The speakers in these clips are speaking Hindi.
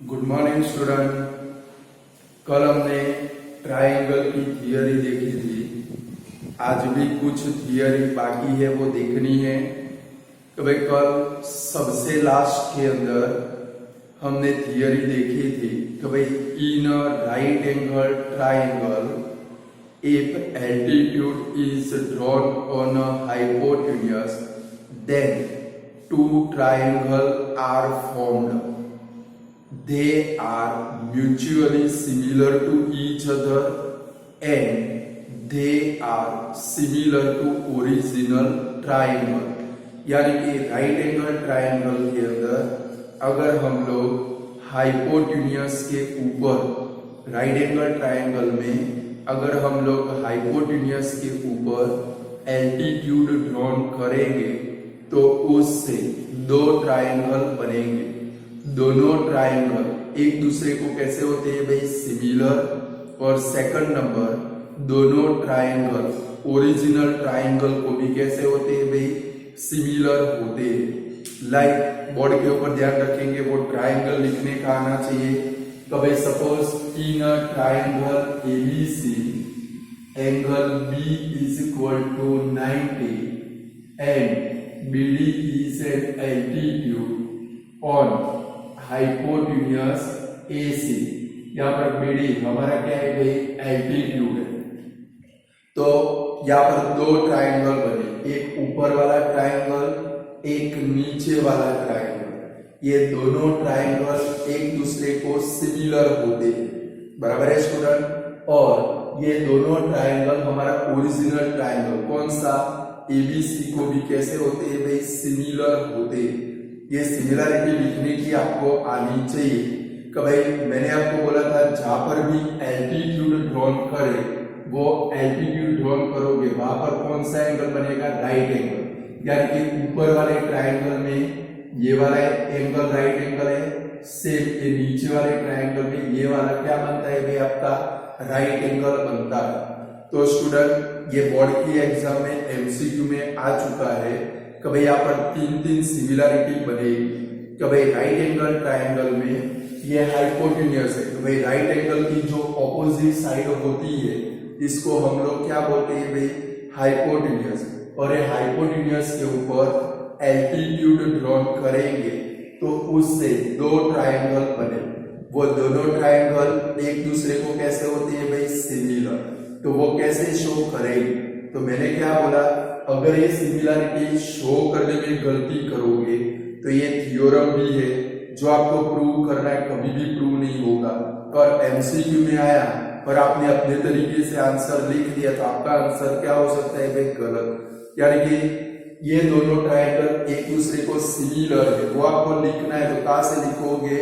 Good morning student. कल हमने ट्रायंगल की थियरी देखी थी। आज भी कुछ थियरी बाकी है, वो देखनी है। तो भाई कल सबसे लास्ट के अंदर हमने थियरी देखी थी कि भाई in a right angle triangle if altitude is drawn on a hypotenuse then two triangle are formed. They are mutually similar to each other and they are similar to original triangle. यानी कि राइट एंगल ट्रायंगल के अंदर अगर हम लोग हाइपोटेन्यूज के ऊपर राइट एंगल ट्रायंगल में अगर हम लोग हाइपोटेन्यूज के ऊपर एल्टीट्यूड ड्रॉन करेंगे तो उससे दो ट्रायंगल बनेंगे। दोनों ट्रायंगल एक दूसरे को कैसे होते हैं भाई, सिमिलर। और सेकंड नंबर, दोनों ट्रायंगल ओरिजिनल ट्रायंगल को भी कैसे होते हैं भाई, सिमिलर होते हैं। लाइक बोर्ड के ऊपर ध्यान रखेंगे, वो ट्रायंगल लिखने का आना चाहिए। तो भाई suppose in a triangle ABC angle B is equal to 90 and BD is an altitude on hypotenuse AC। यहाँ पर BD हमारा क्या है भाई, एल्टीट्यूड है। तो यहाँ पर दो ट्रायंगल बने, एक ऊपर वाला ट्रायंगल, एक नीचे वाला ट्रायंगल। ये दोनों ट्रायंगल एक दूसरे को सिमिलर होते हैं, बराबर है स्टूडेंट। और ये दोनों ट्रायंगल हमारा ओरिजिनल ट्रायंगल कौन सा, ABC को भी कैसे होते हैं भाई, सिमिलर होते हैं। ये सिमिलरिटी लिखने की आपको आनी चाहिए कि भाई मैंने आपको बोला था जहां पर भी एल्टीट्यूड ड्रॉन करे वो एल्टीट्यूड ड्रॉन करोगे वहां पर कौन सा एंगल बनेगा, राइट एंगल। यानी कि ऊपर वाले ट्रायंगल में ये वाला एंगल राइट एंगल है, सेम ये नीचे वाले ट्रायंगल में ये वाला क्या बनता है भाई, आपका राइट एंगल बनता है। तो स्टूडेंट ये बोर्ड की एग्जाम में MCQ में आ चुका है कि भाई यहाँ पर तीन सिमिलरिटी बनेगी कि भाई राइट एंगल ट्रायंगल में ये हाइपोटेन्यूज है तो भाई राइट एंगल की जो ऑपोजिट साइड होती है इसको हम लोग क्या बोलते हैं भाई, हाइपोटेन्यूज। और ये हाइपोटेन्यूज के ऊपर एल्टीट्यूड ड्रॉन करेंगे तो उससे दो ट्रायंगल बने। वो दोनों ट्रायंगल एक दूसरे को कैसे होते हैं भाई, सिमिलर। तो वो कैसे शो करेंगे, तो मैंने क्या बोला, अगर ये सिमिलरिटी शो करने में गलती करोगे तो ये थ्योरम भी है जो आपको प्रूव करना है, कभी भी प्रूव नहीं होगा। और MCQ में आया और आपने अपने तरीके से आंसर लिख दिया तो आपका आंसर क्या हो सकता है भाई, गलत। यानी कि ये दोनों ट्रायंगल एक दूसरे को सिमिलर है, वो आपको लिखना है। तो कहां से लिखोगे,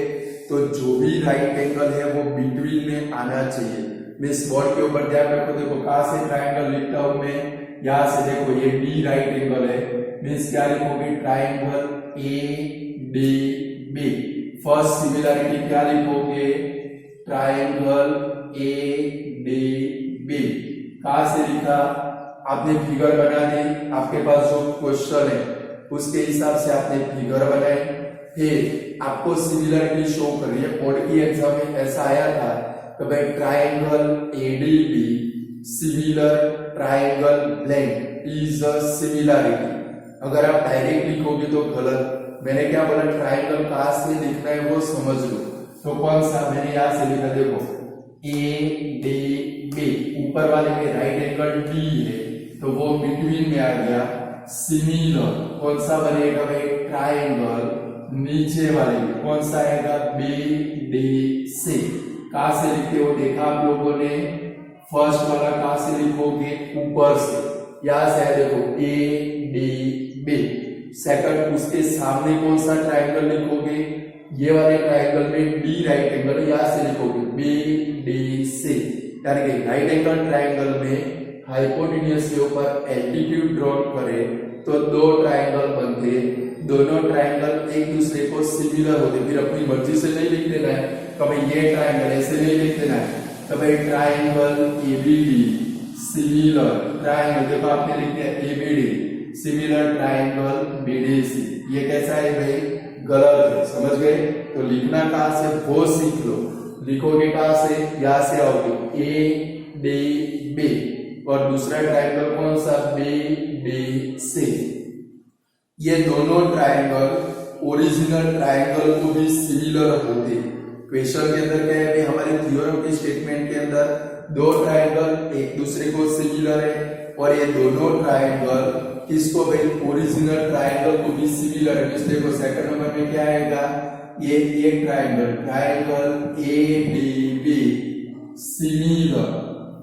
तो जो भी राइट एंगल है वो बिटवीन में आना चाहिए। मिस बोर्ड के ऊपर ध्यान रखो, देखो कहां से ट्रायंगल लिखता हूं मैं, यहां से देखो ये D राइट एंगल है, मीन्स क्या लिखोगे, ट्रायंगल ADB। फर्स्ट सिमिलरिटी क्या लिखोगे, ट्रायंगल ADB। कहां से लिखा, आपने फिगर बना दी, आपके पास जो क्वेश्चन है उसके हिसाब से आपने फिगर बनाए, फिर आपको सिमिलरिटी शो कर रही है। बोर्ड की एग्जाम में ऐसा आया था तो भाई triangle ADB similar triangle blank is a similarity. अगर आप डायरेक्ट लिखोगे तो गलत। मैंने क्या बोला, ट्रायंगल कहां से लिखना है वो समझ लो। तो कौन सा, मैंने यहां से लिखा, देखो ADB, ऊपर वाले में राइट एंगल D है तो वो बिटवीन में आ गया, सिमिलर। कौन सा बनेगा भाई, ट्रायंगल नीचे वाले में कौन सा आएगा, BDC। कहां से लिखते हो, देखा आप लोगों ने, फर्स्ट वाला कहां से लिखोगे, ऊपर से, यहां से देखो ADB। सेकंड उसके सामने कौन सा ट्रायंगल लिखोगे, ये वाले ट्रायंगल में D राइट एंगल, यहां से लिखोगे BDC। यानी कि राइट एंगल ट्रायंगल में हाइपोटेन्यूज के ऊपर एल्टीट्यूड ड्रॉ करें तो दो ट्रायंगल बनते, दोनों ट्रायंगल एक दूसरे को सिमिलर होते। फिर अपनी मर्जी से नहीं लिख देना है तो भाई ये ट्रायंगल ऐसे नहीं लिख देना है, तो भाई ट्रायंगल ABD सिमिलर ट्रायंगल, देखो आपने लिख दिया ABD सिमिलर ट्रायंगल BDC। ये कैसा है भाई, गलत है, समझ गए। तो लिखना कहां से वो सीख लो। लिखोगे कहां से, यहां से आओगे ए डी बी, और दूसरा ट्रायंगल कौन सा, बी डी सी। ये दोनों ट्रायंगल ओरिजिनल ट्रायंगल को भी सिमिलर होते हैं। क्वेश्चन के अंदर क्या है भाई, हमारे थ्योरम के स्टेटमेंट के अंदर दो ट्रायंगल एक दूसरे को सिमिलर है, और ये दोनों ट्रायंगल किसको भाई, ओरिजिनल ट्रायंगल को भी सिमिलर है। इस देखो सेकंड नंबर में क्या आएगा, ये एक triangle A D B similar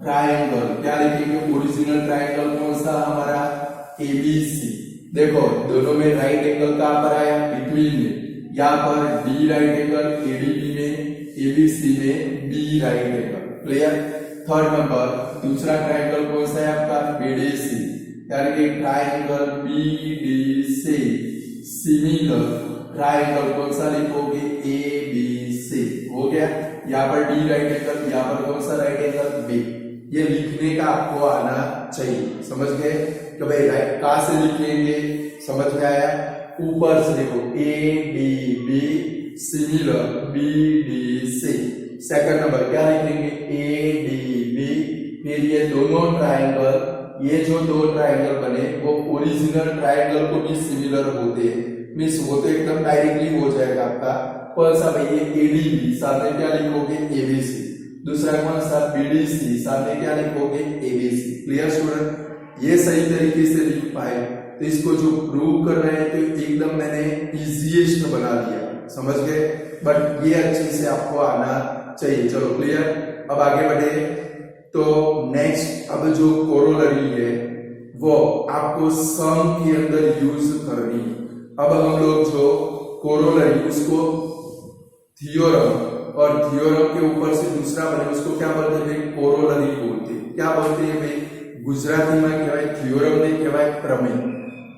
triangle, क्या लिखेंगे, ओरिजिनल ट्रायंगल कौन सा हमारा, एबीसी। देखो दोनों में राइट एंगल कहां पर आया, बिटवीन में, यहाँ पर डी राइट एंगल एडीबी में, एबीसी में B right angle. Clear. Third number दूसरा ट्रायंगल कौन सा है आपका, बीडीसी, यानी कि ट्रायंगल बीडीसी सिमिलर ट्रायंगल कौन सा लिखोगे, एबीसी। हो गया, यहाँ पर डी राइट एंगल, यहाँ पर कौन सा राइट एंगल, बी। ये लिखने का आपको आना चाहिए। समझ गए कि भाई राइट कहां से लिखेंगे, समझ में आया। ऊपर से देखो A D B similar B D C. Second number क्या लिखेंगे, ए डी बी, फिर ये दोनों ट्रायंगल, ये जो दो ट्रायंगल बने वो ओरिजिनल ट्रायंगल को भी सिमिलर होते हैं। मीन्स वो तो एकदम डायरेक्टली हो जाएगा आपका। कौन सा भाई, ये एडीबी, सामने क्या लिखोगे, एबीसी। दूसरा कौन सा, बीडीसी, सामने क्या लिखोगे, एबीसी। Clear student. ये सही तरीके से लिख पाए तो इसको जो प्रूव कर रहे हैं तो एकदम मैंने इजीएस्ट बना दिया, समझ गए। बट ये अच्छे से आपको आना चाहिए। चलो क्लियर, अब आगे बढ़े। तो नेक्स्ट अब जो कोरोलरी है वो आपको सम के अंदर यूज करनी है। अब हम लोग जो कोरोलरी उसको थियोरम, और थियोरम के ऊपर से दूसरा बने उसको क्या बोलते हैं, कोरोलरी बोलते हैं। क्या बोलते हैं भाई, गुजराती में कहेवाय थियोरम ने कहेवाय प्रमेय,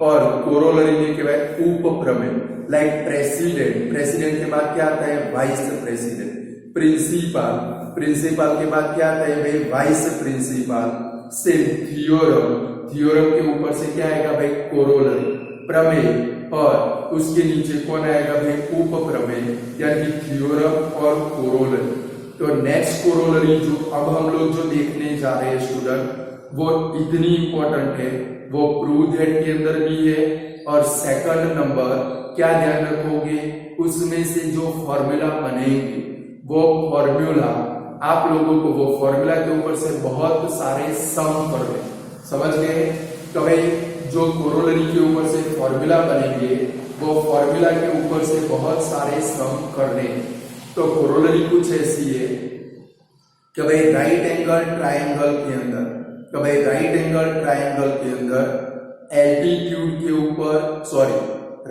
और कोरोलरी ने कहेवाय उपप्रमेय। लाइक प्रेसिडेंट, प्रेसिडेंट के बाद क्या आता है, वाइस प्रेसिडेंट। प्रिंसिपल, प्रिंसिपल के बाद क्या आता है भाई, vice principal. Same theorem, theorem के ऊपर से क्या आएगा भाई, कोरोलरी, प्रमेय, और उसके नीचे कौन आएगा भाई, उपप्रमेय, यानी थियोरम और कोरोलरी। तो नेक्स्ट कोरोलरी जो अब हम लोग जो देखने जा रहे हैं स्टूडेंट, वो इतनी इंपॉर्टेंट है, वो प्रूव दैट के अंदर भी है। और सेकंड नंबर क्या ध्यान रखोगे, उसमें से जो फॉर्मूला बनेंगे वो फॉर्मूला आप लोगों को, वो फॉर्मूला के ऊपर से बहुत सारे सम करने, समझ गए। तो भाई जो कोरोलरी के ऊपर से फॉर्मूला बनेंगे वो फॉर्मूला के ऊपर से बहुत सारे सम करने। तो कोरोलरी कुछ ऐसी है कि भाई राइट एंगल ट्रायंगल के अंदर, तो भाई राइट एंगल ट्रायंगल के अंदर एल्टीट्यूड के ऊपर, सॉरी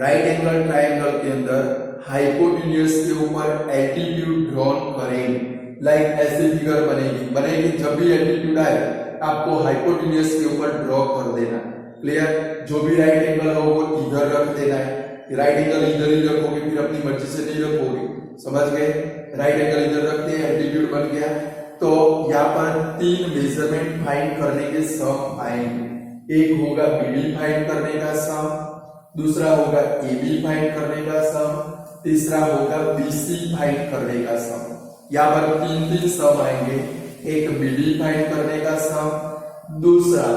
राइट एंगल ट्रायंगल के अंदर हाइपोटेन्यूज के ऊपर एल्टीट्यूड ड्रॉन करेंगे। लाइक ऐसी फिगर बनेगी, जब भी एल्टीट्यूड आए आपको हाइपोटेन्यूज के ऊपर ड्रॉ कर देना। क्लियर। जो भी राइट एंगल हो वो इधर रख देना है। राइट एंगल इधर ही रखोगे, फिर अपनी मर्जी से नहीं रखोगे, समझ गए। राइट एंगल इधर रखते हैं, एल्टीट्यूड बन गया। तो यहाँ पर 3 मेजरमेंट फाइंड करने के सम आएंगे। एक होगा बीडी फाइंड करने का सम, दूसरा होगा एबी फाइंड करने का सम, तीसरा होगा बीसी फाइंड करने का सम। यहाँ पर 3 सम आएंगे। एक बीडी फाइंड करने का सम, दूसरा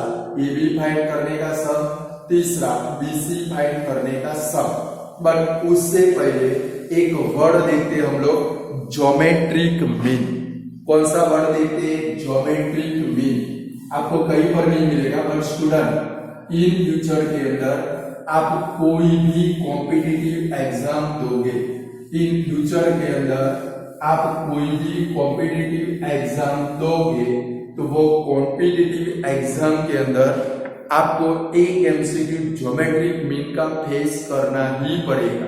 एबी फाइंड करने का सम, तीसरा बीसी फाइंड करने का सम। बट उससे पहले एक वर्ड देखते हैं हम लोग, ज्योमेट्रिक मीन। कौन सा वर्ड देखते हैं, ज्योमेट्रिक मीन। आपको कहीं पर नहीं मिलेगा, बट स्टूडेंट इन फ्यूचर के अंदर आप कोई भी कॉम्पिटिटिव एग्जाम दोगे, इन फ्यूचर के अंदर आप कोई भी कॉम्पिटिटिव एग्जाम दोगे तो वो कॉम्पिटिटिव एग्जाम के अंदर आपको एक एमसीक्यू ज्योमेट्रिक मीन का फेस करना ही पड़ेगा,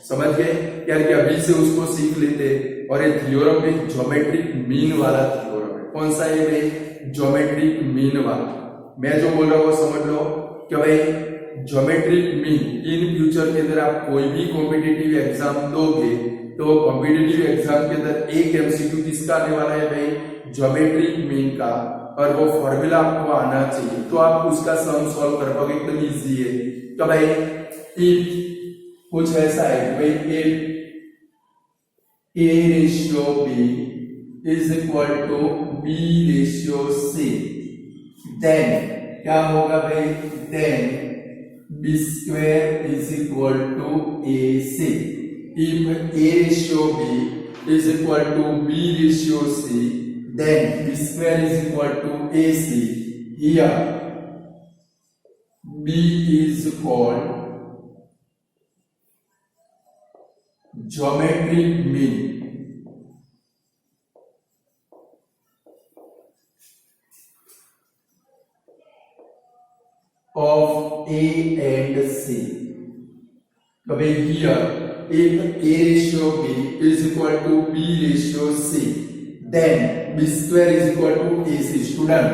समझ गए यार। कि अभी से उसको सीख लेते। और ये थ्योरम में ज्योमेट्रिक मीन वाला थ्योरम है। कौन सा है भाई, ज्योमेट्रिक मीन वाला। मैं जो बोल रहा हूँ समझ लो कि भाई ज्योमेट्रिक मीन इन फ्यूचर के अंदर आप कोई भी कॉम्पिटिटिव एग्जाम दोगे तो कॉम्पिटिटिव एग्जाम के अंदर एक एमसीक्यू किसका आने वाला है भाई, ज्योमेट्रिक मीन का। और वो फॉर्मूला आपको आना चाहिए तो आप उसका सम सॉल्व कर पाओगे, एकदम इजी है। तो भाई इफ कुछ ऐसा है भाई, A ratio B is equal to B ratio C, then क्या होगा भाई, then B square is equal to AC. If A ratio B is equal to B ratio C, then B square is equal to AC. Here B is called geometric mean of A and C. Okay, here if A ratio B is equal to B ratio C, then B square is equal to AC. Student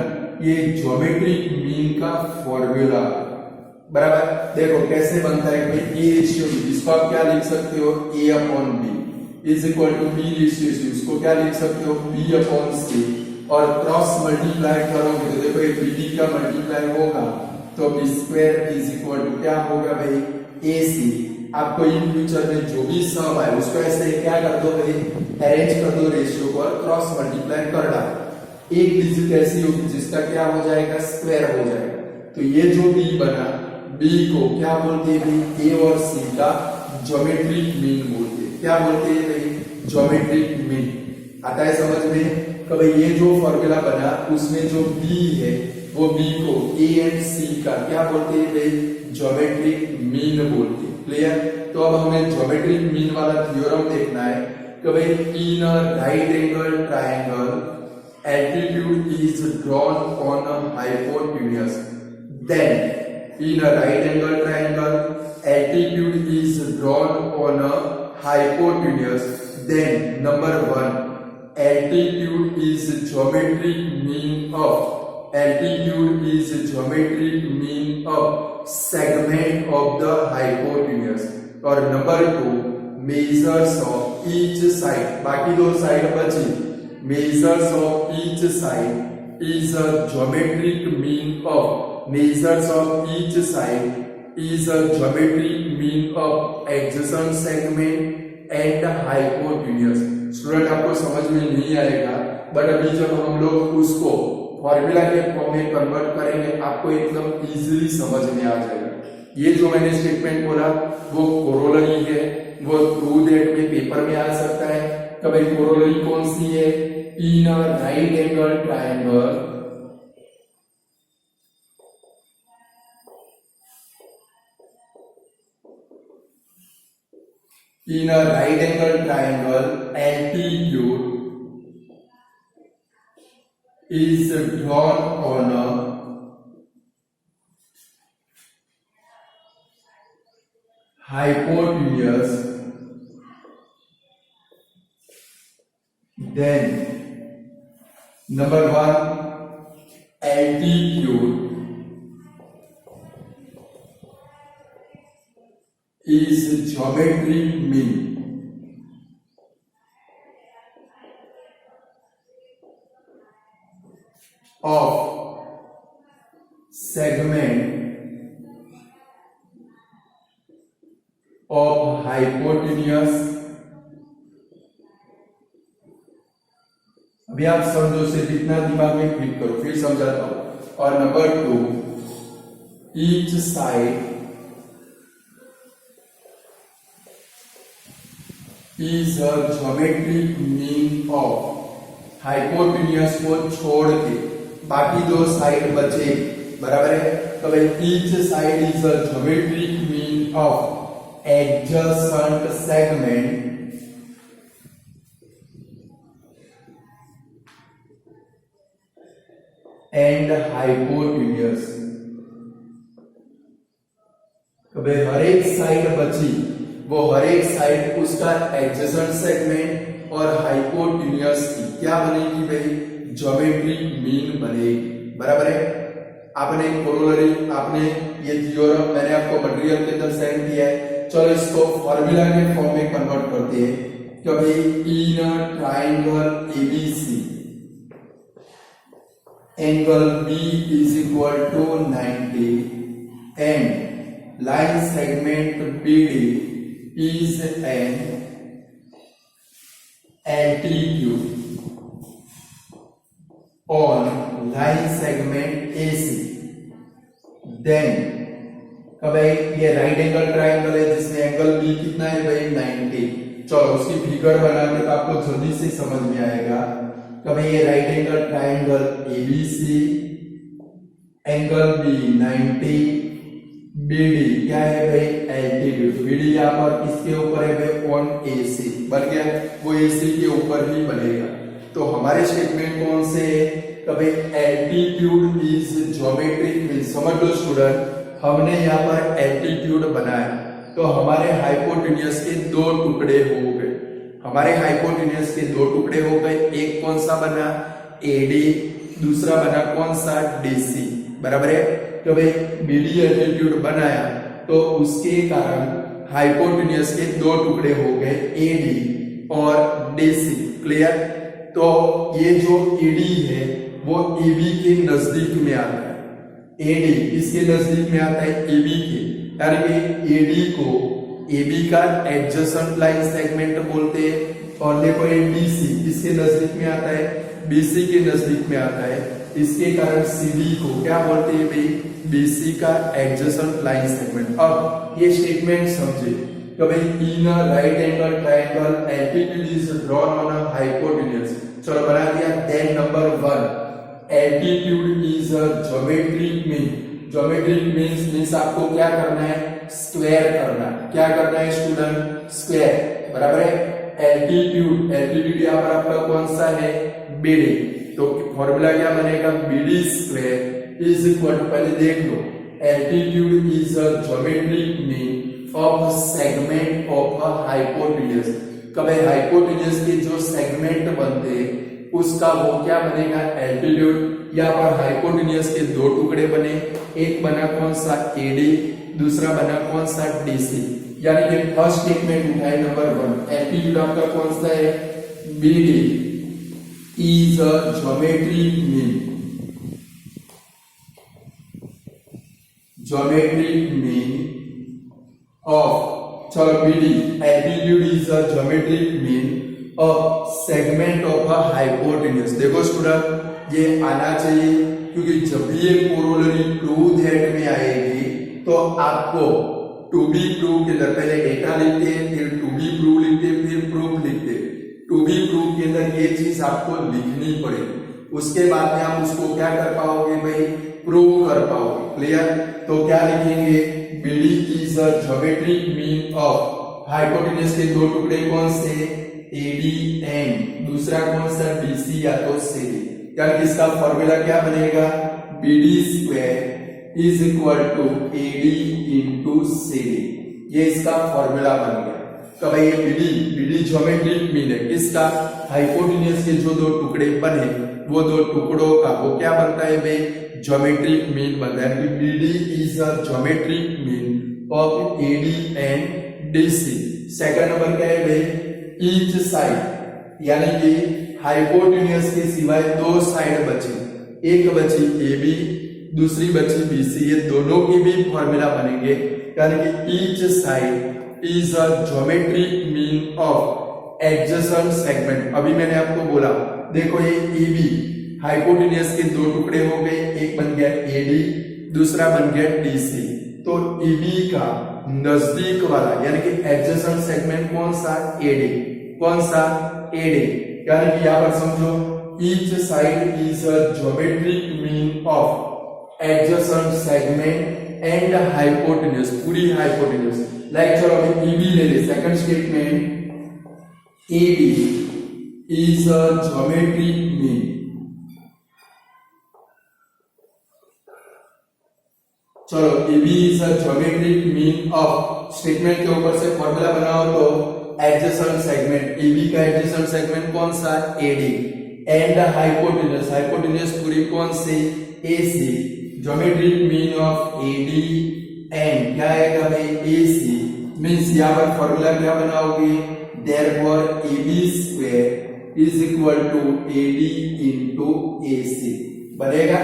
ये ज्योमेट्रिक मीन का फॉर्मूला, बराबर। देखो कैसे बनता है कि A रेशियो B, इसको आप क्या लिख सकते हो, A upon B is equal to B ratio C, इसको क्या लिख सकते हो, B अपॉन C, और क्रॉस मल्टीप्लाई करोगे तो देखो ये BD का मल्टीप्लाई होगा तो B square is equal to क्या होगा भाई, AC। आपको इन फ्यूचर में जो भी सम आए उसको ऐसे क्या कर दो भाई, अरेंज कर दो रेशियो को और क्रॉस मल्टीप्लाई कर डालो। एक डिजिट ऐसी होगी जिसका क्या हो जाएगा, स्क्वायर हो जाएगा। तो ये जो B बना, B को क्या बोलते हैं भाई, A और C का ज्योमेट्रिक मीन बोलते हैं। क्या बोलते हैं भाई, ज्योमेट्रिक मीन। आता है समझ में? तो भाई ये जो फॉर्मूला बना उसमें जो B है वो B को A एंड C का क्या बोलते हैं भाई, ज्योमेट्रिक मीन बोलते हैं। क्लियर? तो अब हमें ज्योमेट्रिक मीन वाला थ्योरम देखना है कि भाई in a right angle triangle altitude is drawn on a hypotenuse, then in a right angle triangle altitude is drawn on a hypotenuse, then number 1 altitude is geometric mean of segment of the hypotenuse, और number 2 measures of each side, बाकी दो साइड बची, measures of each side is a geometric mean of adjacent segment and hypotenuse। Student आपको समझ में नहीं आएगा, बट अभी जब हम लोग उसको फॉर्मूला के फॉर्म में कन्वर्ट करेंगे आपको एकदम इजीली समझ में आ जाएगा। ये जो मैंने स्टेटमेंट बोला वो कोरोलरी है, वो थ्रू दैट में पेपर में आ सकता है। तो भाई कोरोलरी कौन सी है, in a right angle triangle altitude is drawn on a hypotenuse, then number 1 altitude is geometric mean of segment of hypotenuse। अभी आप समझो से जितना दिमाग में फिट करो, फिर समझाता हूं। और number 2 each side is a geometric mean of, hypotenuse को छोड़ के बाकी दो साइड बचे, बराबर है। तो भाई each side is a geometric mean of adjacent segment and hypotenuse. तो भाई हर एक साइड बची, वो हर एक साइड उसका एडजेसेंट सेगमेंट और हाइपोटेन्यूज की क्या बनेगी भाई, ज्योमेट्रिक मीन बनेगी, बराबर है। आपने कोरोलरी, आपने ये थ्योरम मैंने आपको मटेरियल के अंदर सेंड किया है। चलो इसको फॉर्मूला के फॉर्म में कन्वर्ट करते हैं कि भाई in a triangle ABC angle B is equal to 90 and line segment BD is an altitude on line segment AC, then भाई ये राइट एंगल ट्रायंगल है जिसमें एंगल बी कितना है भाई 90। चलो उसकी फिगर बनाने तो आपको जल्दी से समझ में आएगा कि भाई ये right angle triangle ABC, angle B 90, BD क्या है भाई एल्टीट्यूड, BD यहाँ पर किसके ऊपर है भाई ऑन AC बन गया, वो AC के ऊपर ही बनेगा। तो हमारे स्टेटमेंट कौन से है कि भाई एल्टीट्यूड इज ज्योमेट्रिक मीन, समझ लो स्टूडेंट हमने यहाँ पर एल्टीट्यूड बनाया तो हमारे हाइपोटेन्यूज के दो टुकड़े हो गए, हमारे हाइपोटेन्यूज के दो टुकड़े हो गए, एक कौन सा बना AD, दूसरा बना कौन सा DC, बराबर है। तो भाई BD एल्टीट्यूड बनाया तो उसके कारण हाइपोटेन्यूज के दो टुकड़े हो गए AD और DC, क्लियर। तो ये जो AD है वो AB के नजदीक में आता है, AD इसके नजदीक में आता है AB के, यानी कि AD को AB का एडजेसेंट लाइन सेगमेंट बोलते हैं। और देखो ये BC इसके नजदीक में आता है, BC के नजदीक में आता है, इसके कारण CD को क्या बोलते हैं भाई BC का एडजेसेंट लाइन सेगमेंट। अब ये स्टेटमेंट समझे कि भाई in a right angle triangle altitude is drawn on a hypotenuse, चलो बना दिया। Then number 1 altitude is a geometric mean, geometric means आपको क्या करना है स्क्वायर करना है, क्या करना है स्टूडेंट स्क्वायर, बराबर है। एल्टीट्यूड, एल्टीट्यूड यहाँ पर आपका कौन सा है BD, तो फॉर्मूला क्या बनेगा BD square is equal to, पहले देख लो altitude is a geometric mean of segment of a hypotenuse, कभी हाइपोटेन्यूज के जो सेगमेंट बनते हैं उसका वो क्या बनेगा एल्टीट्यूड। यहाँ पर हाइपोटेन्यूज के दो टुकड़े बने, एक बना कौन सा AD, दूसरा बना कौन सा DC, यानी कि फर्स्ट स्टेटमेंट उठाए नंबर 1 एल्टीट्यूड आपका कौन सा है BD is a geometric mean, geometric mean of, चलो BD altitude is a geometric mean of segment of a hypotenuse. देखो स्टूडेंट ये आना चाहिए क्योंकि जब भी ये कोरोलरी टू दैट में आएगी तो आपको टू बी प्रूव के अंदर पहले डेटा लिखते हैं, फिर टू बी प्रूव लिखते हैं, फिर प्रूफ लिखते हैं। टू बी प्रूव के अंदर ये चीज आपको लिखनी पड़ेगी, उसके बाद में आप उसको क्या कर पाओगे भाई प्रूव कर पाओगे, क्लियर। तो क्या लिखेंगे BD is a geometric mean of hypotenuse के दो टुकड़े कौन से AD एंड दूसरा कौन सा DC या तो CD, यानी इसका फॉर्मूला क्या बनेगा BD square is equal to AD into CD, ये इसका फॉर्मूला बन गया। तो भाई ये BD ज्योमेट्रिक मीन है किसका हाइपोटेन्यूज के जो दो टुकड़े बने वो दो टुकड़ों का वो क्या बनता है भाई ज्योमेट्रिक मीन बनता है। BD is a geometric mean of AD and DC। Second number क्या है भाई ईच साइड, यानी कि हाइपोटेन्यूज के सिवाय दो साइड बची, एक बची AB दूसरी बची BC, ये दोनों की भी फॉर्मूला बनेंगे, यानी कि each side is a geometric mean of adjacent segment. अभी मैंने आपको बोला देखो ये AB हाइपोटेन्यूज के दो टुकड़े हो गए, एक बन गया AD दूसरा बन गया DC, तो AB का नजदीक वाला यानी कि एडजेसेंट सेगमेंट कौन सा AD, कौन सा AD, यानी कि यहां पर समझो each side is a geometric mean of adjacent segment and hypotenuse, पूरी हाइपोटेन्यूज। लाइक चलो अभी EB ले ले, second statement EB is a geometric mean, चलो AB is a geometric mean of, statement के ऊपर से फॉर्मूला बनाओ तो एडजेसेंट सेगमेंट, AB का एडजेसेंट सेगमेंट कौन सा AD एंड हाइपोटेन्यूज, हाइपोटेन्यूज पूरी कौन सी AC, geometric mean of AD and क्या आएगा भाई AC, मींस यहां पर फॉर्मूला क्या बनाओगे therefore AB square is equal to AD into AC बनेगा।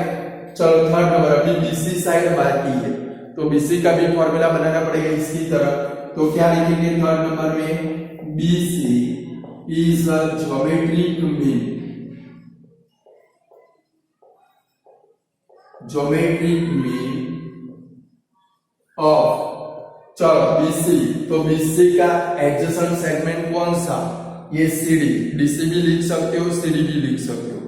चलो थर्ड नंबर, अभी BC साइड बाकी है तो BC का भी फॉर्मूला बनाना पड़ेगा इसकी तरह, तो क्या लिखेंगे थर्ड नंबर में BC is a geometric mean. Geometric mean of, चलो BC, तो BC का एडजेसेंट सेगमेंट कौन सा? ये CD, DC भी लिख सकते हो, CD भी लिख सकते हो।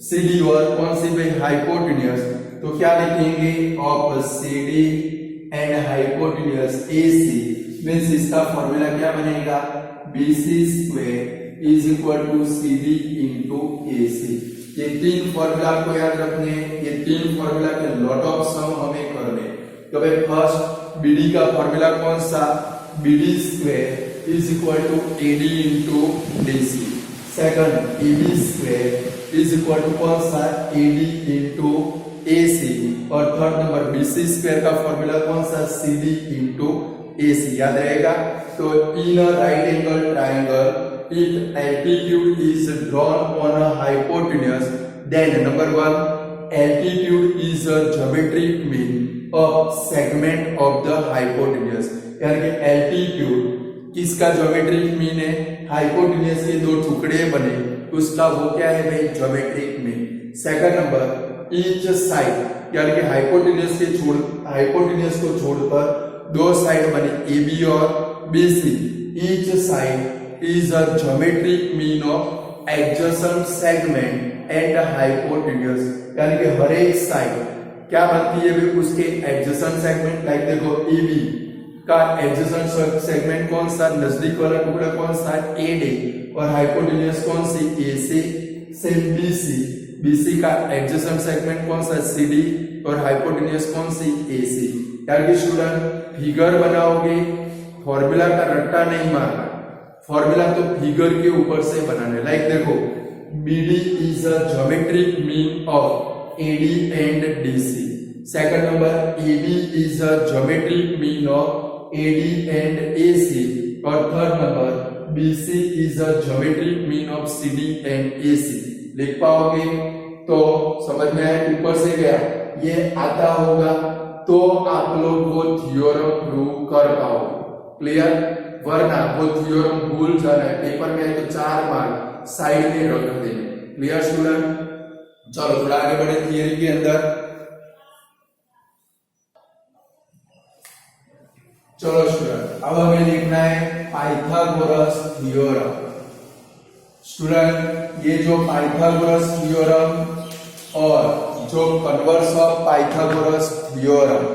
CD और कौन सी भाई? हाइपोटेन्यूज। तो क्या लिखेंगे? Of CD and hypotenuse AC means इसका फॉर्मूला क्या बनेगा? BC square is equal to CD into AC। ये तीन फॉर्मूला को याद रखने हैं। ये तीन फॉर्मूला के लॉट ऑफ सम हमें करने। तो भाई फर्स्ट BD का फॉर्मूला कौन सा? BD square is equal to AD into DC। Second AB square is equal to कौन सा? AD into AC। और थर्ड नंबर BC स्क्वायर का फॉर्मूला कौन सा? CD into AC। याद रहेगा। तो in a right angle triangle if altitude is drawn on a hypotenuse, then number one, altitude is a geometric mean of segment of the hypotenuse। यानी कि altitude किसका geometric mean है? hypotenuse के दो टुकड़े बने उसका वो क्या है भाई? geometric mean। Second number, each side यानी कि hypotenuse को छोड़कर दो साइड बने AB और BC। each side is a geometric mean of adjacent segment and hypotenuse। यानी कि हर एक साइड क्या बनती है? उसके एडजेसेंट सेगमेंट। लाइक देखो AB का एडजेसेंट सेगमेंट कौन सा? नजदीक वाला टुकड़ा कौन सा? AD। और हाइपोटेन्यूज कौन सी? AC। सेम BC का एडजेसेंट सेगमेंट कौन सा? CD। और हाइपोटेन्यूज कौन सी? AC। यानी कि स्टूडेंट फिगर बनाओगे, फॉर्मूला का रट्टा नहीं मारना, फॉर्मूला तो फिगर के ऊपर से बनाने। लाइक देखो BD is a geometric mean of AD and DC। Second number, AB is a geometric mean of AD and AC। और third number, BC is a geometric mean of CD and AC। लिख पाओगे? तो समझ में आया? ऊपर से गया ये आता होगा तो आप लोग वो थ्योरम प्रूव कर पाओगे। क्लियर? वरना वो थ्योरम भूल जाना है, पेपर में है तो 4 मार्क साइड में रख देने। Clear student? चलो थोड़ा आगे बढ़े थियरी के अंदर। चलो स्टूडेंट अब हमें देखना है पाइथागोरस थ्योरम। स्टूडेंट ये जो पाइथागोरस थ्योरम और जो कन्वर्स ऑफ पाइथागोरस थ्योरम,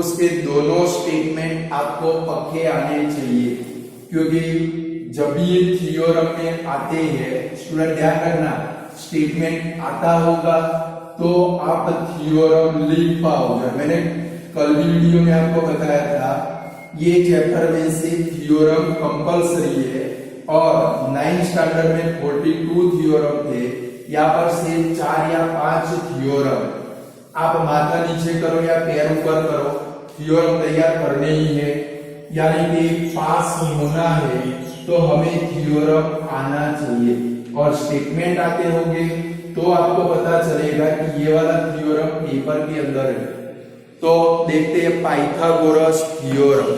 उसके दोनों स्टेटमेंट आपको पक्के आने चाहिए। क्योंकि जब भी ये थ्योरम में आते हैं, स्टूडेंट ध्यान रखना, स्टेटमेंट आता होगा तो आप थ्योरम लिख पाओगे। मैंने कल भी वीडियो में आपको बताया था ये चैप्टर में से थ्योरम कंपलसरी है और 9th स्टैंडर्ड में 42 थ्योरम थे। यहाँ पर से 4 या 5 थ्योरम आप माथा नीचे करो या पैर ऊपर करो, थ्योरम तैयार करने ही है। यानी कि पास होना है तो हमें थ्योरम आना चाहिए और स्टेटमेंट आते होंगे तो आपको पता चलेगा कि ये वाला थ्योरम पेपर के अंदर है। तो देखते हैं पाइथागोरस थ्योरम।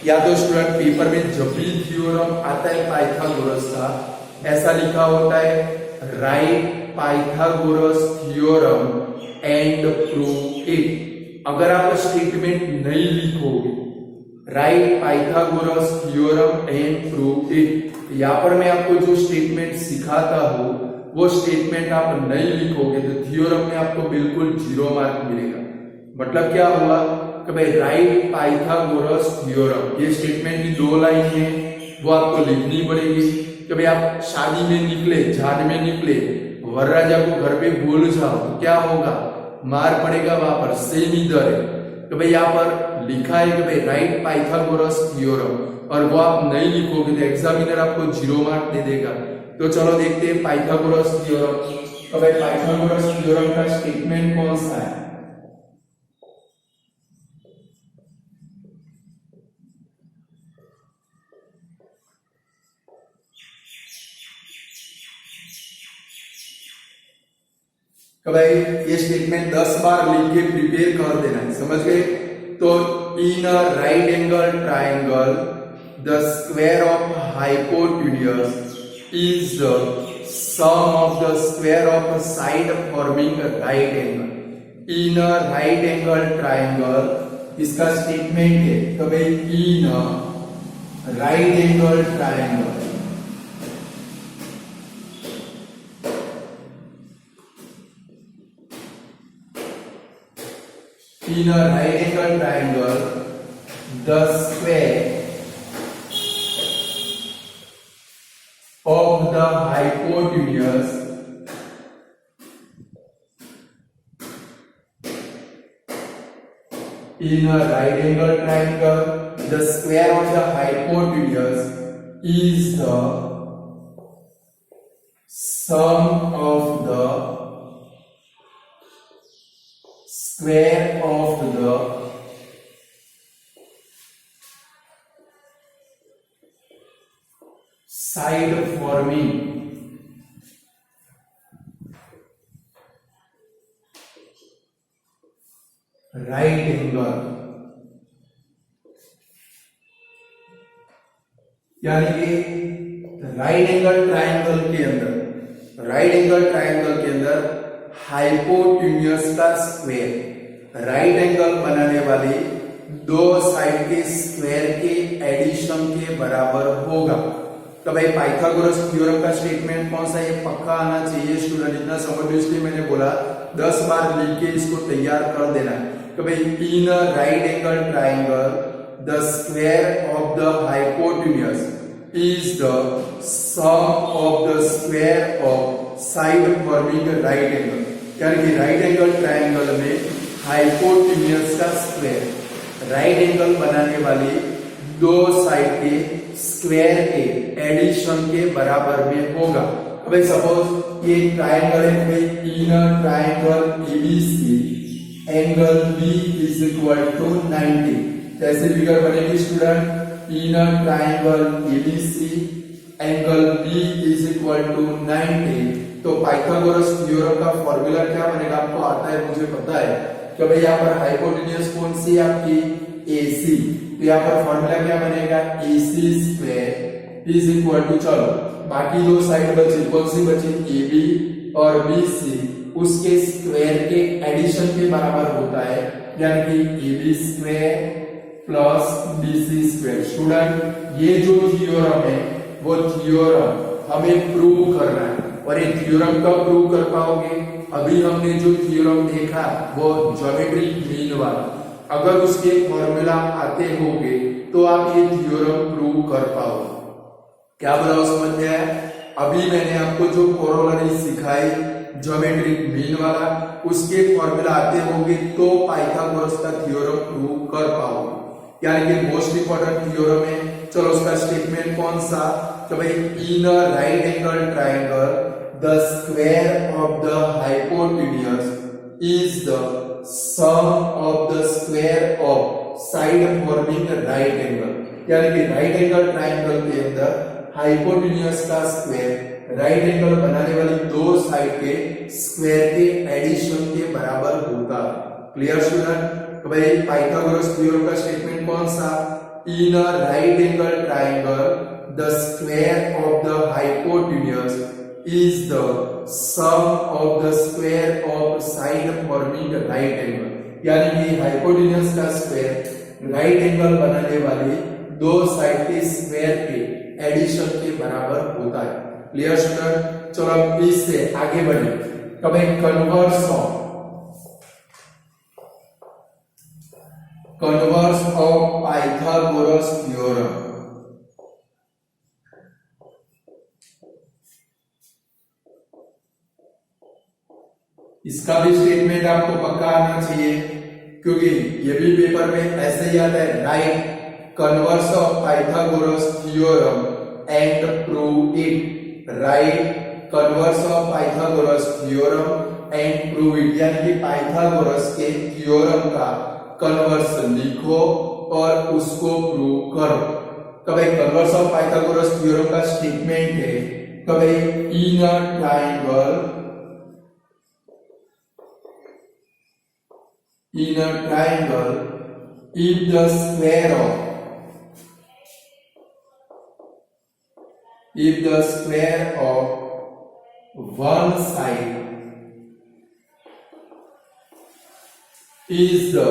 या तो स्टूडेंट पेपर में जब भी थ्योरम आता है पाइथागोरस का, ऐसा लिखा होता है right Pythagoras theorem and prove it. अगर आप स्टेटमेंट नहीं लिखोगे right Pythagoras theorem and prove it, यहाँ पर मैं आपको जो स्टेटमेंट सिखाता हूं वो स्टेटमेंट आप नहीं लिखोगे तो थ्योरम में आपको बिल्कुल 0 मार्क मिलेगा। मतलब क्या हुआ कि भाई राइट पाइथागोरस थ्योरम, ये स्टेटमेंट की 2 लाइन है वो आपको लिखनी पड़ेगी। कि भाई आप शादी में निकले, झाड़ में निकले, वरराजा को घर पे भूल जाओ तो क्या होगा? मार पड़ेगा। वहां पर सेम इधर है तो भाई यहाँ पर लिखा है कि भाई राइट पाइथागोरस थ्योरम, और वो आप नहीं लिखोगे तो एग्जामिनर आपको 0 मार्क दे देगा। तो चलो देखते हैं पाइथागोरस थ्योरम। तो भाई पाइथागोरस थ्योरम का स्टेटमेंट कौन सा है? तो भाई ये स्टेटमेंट 10 बार लिख के प्रिपेयर कर देना है, समझ गए? तो in a right angle triangle the square of hypotenuse is the sum of the square of a side forming a right angle. In a right angle triangle, इसका स्टेटमेंट है तो भाई in a right angle triangle, in a right angle triangle, the square of the hypotenuse in a right angle triangle, the square of the hypotenuse is the sum of the square of the side forming right angle, यानी कि राइट एंगल ट्रायंगल के अंदर, राइट एंगल ट्रायंगल के अंदर हाइपोटेन्यूज का स्क्वायर राइट एंगल बनाने वाली दो साइड के स्क्वायर के एडिशन के बराबर होगा। तो भाई पाइथागोरस थ्योरम का स्टेटमेंट कौन सा, ये पक्का आना चाहिए स्टूडेंट, इतना समझ लो इसलिए मैंने बोला 10 बार लिख के इसको तैयार कर देना। तो भाई in a right angle triangle the square of the hypotenuse is the sum of the square of side forming right angle, यानी कि राइट एंगल ट्रायंगल में हाइपोटेन्यूज का स्क्वायर राइट एंगल बनाने वाली दो साइड के स्क्वायर के एडिशन के बराबर में होगा। अब सपोज ये ट्रायंगल है भाई, in triangle ABC angle B is equal to 90, कैसे फिगर बनेगी student, in triangle ABC angle B is equal to 90। तो पाइथागोरस थ्योरम का फॉर्मूला क्या बनेगा, आपको आता है, मुझे पता है कि भाई यहाँ पर हाइपोटेन्यूज कौन सी है आपकी, AC, तो यहाँ पर फॉर्मूला क्या बनेगा, AC square is equal to, चलो बाकी दो साइड बची, कौन सी बची, AB और BC, उसके स्क्वायर के एडिशन के बराबर होता है, यानी कि AB square plus BC square. Student ये जो थ्योरम है वो थ्योरम हमें प्रूव करना है, और ये थ्योरम कब प्रूव कर पाओगे, अभी हमने जो थ्योरम देखा वो ज्योमेट्रिक मीन वाला, अगर उसके फॉर्मूला आते होंगे तो आप ये थ्योरम प्रूव कर पाओगे। क्या बोला उसमें क्या है, अभी मैंने आपको जो कोरोलरी सिखाई ज्योमेट्रिक मीन वाला, उसके फॉर्मूला आते होंगे तो पाइथागोरस का थ्योरम प्रूव कर पाओगे, यानी कि मोस्ट इंपॉर्टेंट थ्योरम है। चलो उसका स्टेटमेंट कौन सा, तो भाई in a right angle triangle the square of the hypotenuse is the sum of the square of side forming right angle, यानी कि राइट एंगल ट्रायंगल के अंदर हाइपोटेन्यूज का स्क्वायर राइट एंगल बनाने वाली दो साइड के स्क्वायर के एडिशन के बराबर होता है। क्लियर स्टूडेंट, तो भाई पाइथागोरस थ्योरम का स्टेटमेंट कौन सा, in a right angle triangle the square of the hypotenuse is the sum of the square of side forming right angle, यानी कि हाइपोटेन्यूज का स्क्वायर राइट एंगल बनाने वाली दो साइड के स्क्वायर के एडिशन के बराबर होता है। क्लियर स्टूडेंट, चलो अब इससे आगे बढ़े, कब कन्वर्स ऑफ पाइथागोरस थ्योरम। इसका भी स्टेटमेंट आपको पक्का आना चाहिए, क्योंकि ये भी पेपर में ऐसे ही आता है, right converse of Pythagoras theorem and prove it, right converse of Pythagoras theorem and prove it, यानी कि पाइथागोरस के थ्योरम का कन्वर्स लिखो और उसको प्रूव करो। कभी कन्वर्स ऑफ पाइथागोरस थ्योरम का स्टेटमेंट है, कभी in a triangle if the square if the square of one side is the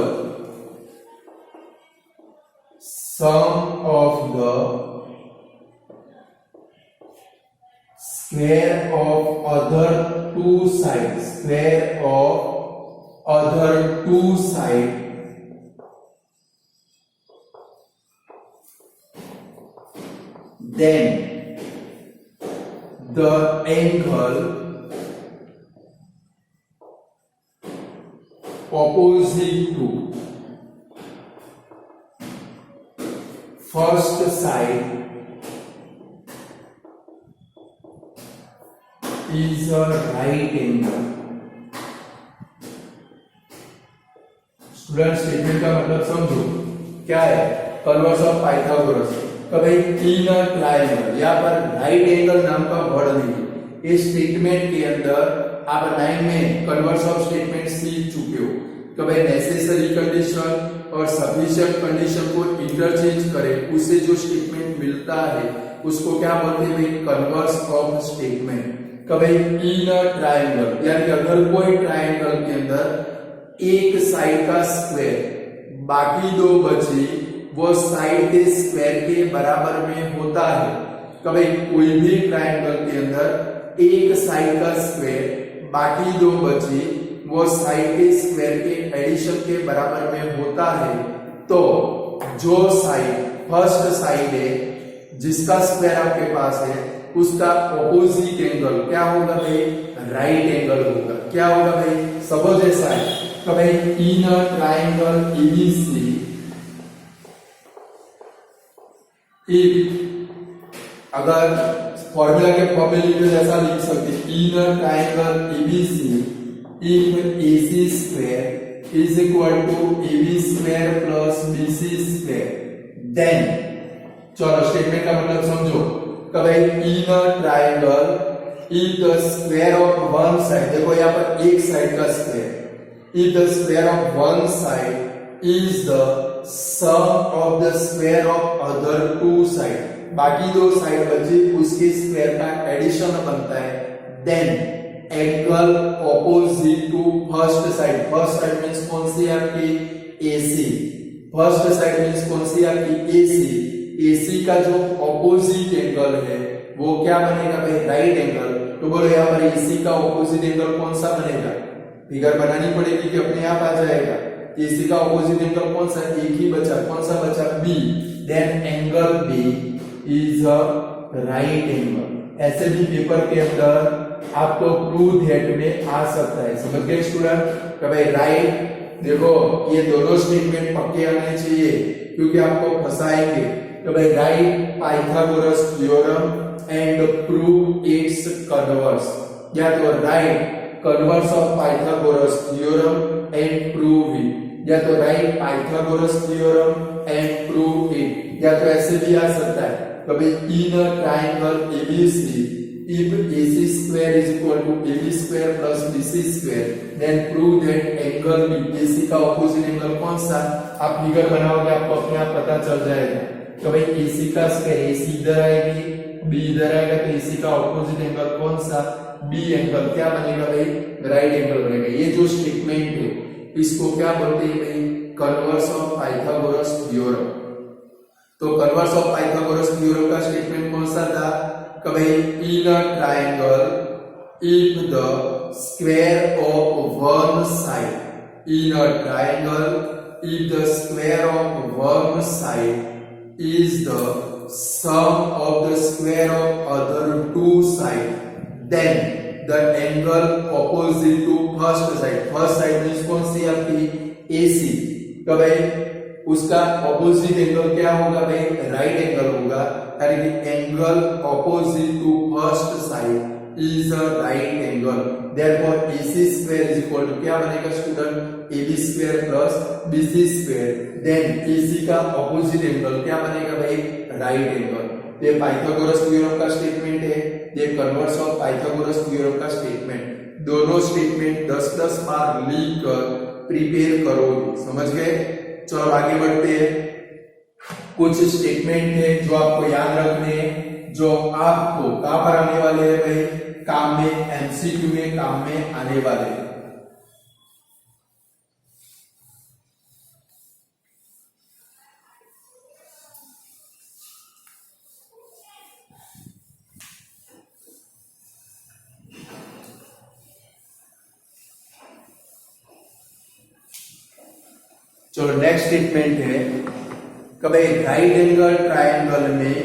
sum of the square of other two sides, square of other two sides, then the angle opposite to first side is a right angle. Student statement का मतलब समझो क्या है, कन्वर्स ऑफ पाइथागोरस। कभी इन ट्रायंगल, यहाँ पर राइट एंगल नाम का वर्ड नहीं, इस स्टेटमेंट के अंदर आप 9 में कन्वर्स ऑफ स्टेटमेंट सीख चुके हो। कभी नेसेसरी कंडीशन और सफिशिएंट कंडीशन को इंटरचेंज करें, उससे जो स्टेटमेंट मिलता है उसको क्या बोलते हैं भाई, कन्वर्स ऑफ स्टेटमेंट। कभी इन ट्रायंगल, यानी कि अगर कोई ट्रायंगल के अंदर एक साइड का स्क्वायर बाकी दो बचे वो साइड के स्क्वायर के बराबर में होता है। कभी कोई भी ट्रायंगल के अंदर एक साइड का स्क्वायर बाकी दो बचे वो साइड के स्क्वायर के एडिशन के बराबर में होता है, तो जो साइड फर्स्ट साइड है जिसका स्क्वायर आपके पास है उसका ऑपोजिट एंगल क्या होगा भाई, राइट एंगल होगा। क्या होगा भाई, सपोज ऐसा है कभी इन ट्रायंगल एबीसी इफ, अगर फॉर्मूला के फॉर्मूले में ऐसा लिख सकते हैं, इन triangle ABC if AC square is equal to AB square plus BC square, then चलो स्टेटमेंट का मतलब समझो। कभी in triangle if the square of one side, देखो यहाँ पर एक साइड का square, if the square of one side is the sum of the square of other two side, बाकी दो साइड बची उसके स्क्वायर का एडिशन बनता है, then angle opposite to first side, first side means कौन सी आपकी AC, फर्स्ट साइड मींस कौन सी आपकी AC, AC का जो ऑपोजिट एंगल है वो क्या बनेगा भाई, राइट एंगल। तो बोलो यहाँ पर AC का ऑपोजिट एंगल कौन सा बनेगा, फिगर बनानी पड़ेगी कि अपने आप आ जाएगा। AC का ऑपोजिट एंगल कौन सा, एक ही बचा, कौन सा बचा, B, then angle B is a right angle. ऐसे भी पेपर के अंदर आपको प्रूव दैट में आ सकता है, समझ गए स्टूडेंट। कभी राइट, देखो ये दोनों स्टेटमेंट पक्के आने चाहिए क्योंकि आपको फंसाएंगे। कभी right Pythagoras theorem and prove it's converse, या तो right converse of Pythagoras theorem and prove it, या तो right Pythagoras theorem and prove it, या तो ऐसे भी आ सकता है कभी in triangle ABC if AC square is equal to AB square plus BC square, then prove that angle B, AC का ऑपोजिट एंगल कौन सा, आप फिगर बनाओगे आपको अपने आप पता चल जाएगा। तो भाई AC का स्क्वायर, AC इधर आएगी, B इधर आएगा, तो AC का ऑपोजिट एंगल कौन सा, B एंगल क्या बनेगा भाई, राइट एंगल बनेगा। ये जो स्टेटमेंट है इसको क्या बोलते हैं भाई, कन्वर्स ऑफ पाइथागोरस थ्योरम। तो कन्वर्स ऑफ पाइथागोरस थ्योरम का स्टेटमेंट कौन सा था, कभी in a triangle if the square of one side, in a triangle if the square of one side is the sum of the square of other two side, then the angle opposite to first side, first side means कौन सी आपकी AC, कभी उसका ऑपोजिट एंगल क्या होगा भाई, राइट एंगल होगा, यानी कि angle opposite to first side is a right angle, therefore AC square is equal to क्या बनेगा student, AB square plus BC square, then AC का ऑपोजिट एंगल क्या बनेगा भाई, राइट एंगल। ये पाइथागोरस थ्योरम का स्टेटमेंट है, ये कन्वर्स ऑफ पाइथागोरस थ्योरम का स्टेटमेंट। दोनों स्टेटमेंट 10-10 बार लिख कर प्रिपेयर करोगे, समझ गए। चलो आगे बढ़ते हैं, कुछ स्टेटमेंट है जो आपको याद रखने हैं। जो आपको कहां पर आने वाले हैं भाई, काम में, एमसीक्यू में काम में आने वाले हैं। चलो नेक्स्ट स्टेटमेंट है कि भाई राइट एंगल ट्रायंगल में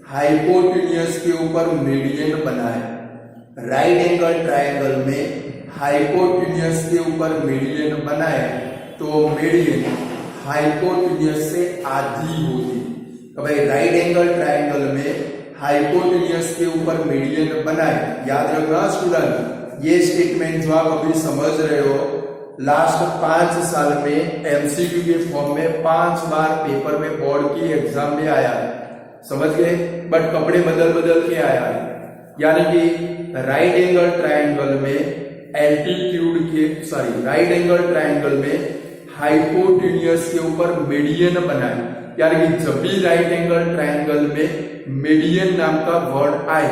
हाइपोटेन्यूज के ऊपर मीडियन बनाए। राइट एंगल ट्रायंगल में हाइपोटेन्यूज के ऊपर मीडियन बनाए तो मीडियन हाइपोटेन्यूज से आधी होगी। तो भाई राइट एंगल ट्रायंगल में हाइपोटेन्यूज के ऊपर मीडियन बनाए। याद रखना स्टूडेंट, ये स्टेटमेंट जो आप अभी समझ रहे हो लास्ट 5 साल में एमसीक्यू के फॉर्म में 5 बार पेपर में बोर्ड की एग्जाम में आया है, समझ गए, बट कपड़े बदल बदल के आया है। यानी कि राइट एंगल ट्रायंगल में एल्टीट्यूड के राइट एंगल ट्रायंगल में हाइपोटेन्यूज के ऊपर मीडियन बनाए। यानी कि जब भी राइट एंगल ट्रायंगल में मीडियन नाम का वर्ड आए,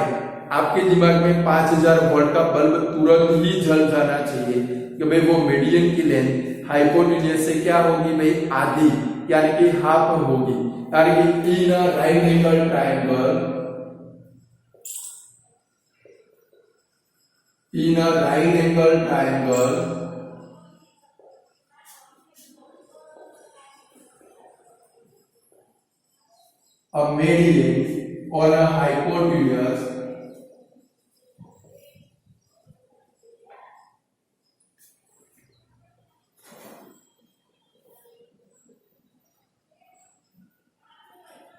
आपके दिमाग में 5000 वोल्ट का बल्ब तुरंत ही जल जाना चाहिए कि भाई वो मीडियन की लेंथ हाइपोटेन्यूज से क्या होगी भाई, आधी, यानी कि हाफ होगी। यानी कि in right angle triangle, in right angle triangle a median or a hypotenuse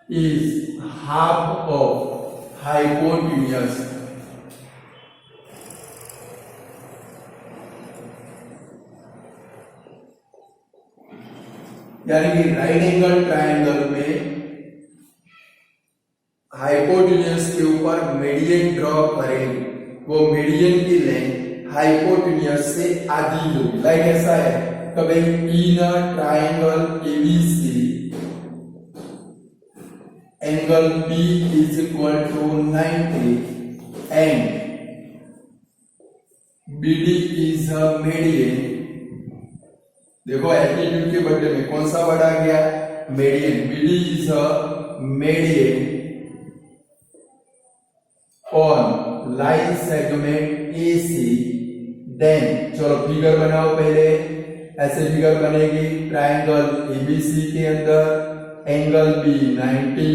is half of hypotenuse. यानी कि राइट एंगल ट्रायंगल में हाइपोटेन्यूज के ऊपर मीडियन ड्रॉ करें, वो मीडियन की लेंथ हाइपोटेन्यूज से आधी होगी। लाइक ऐसा है कि भाई in triangle ABC angle P is equal to 90 and BD is a median। देखो एल्टीट्यूड के बदले में कौन सा वर्ड आ गया, median. BD is a median on line segment AC, then चलो फिगर बनाओ पहले। ऐसे फिगर बनेगी, ट्रायंगल ABC के अंदर angle B 90,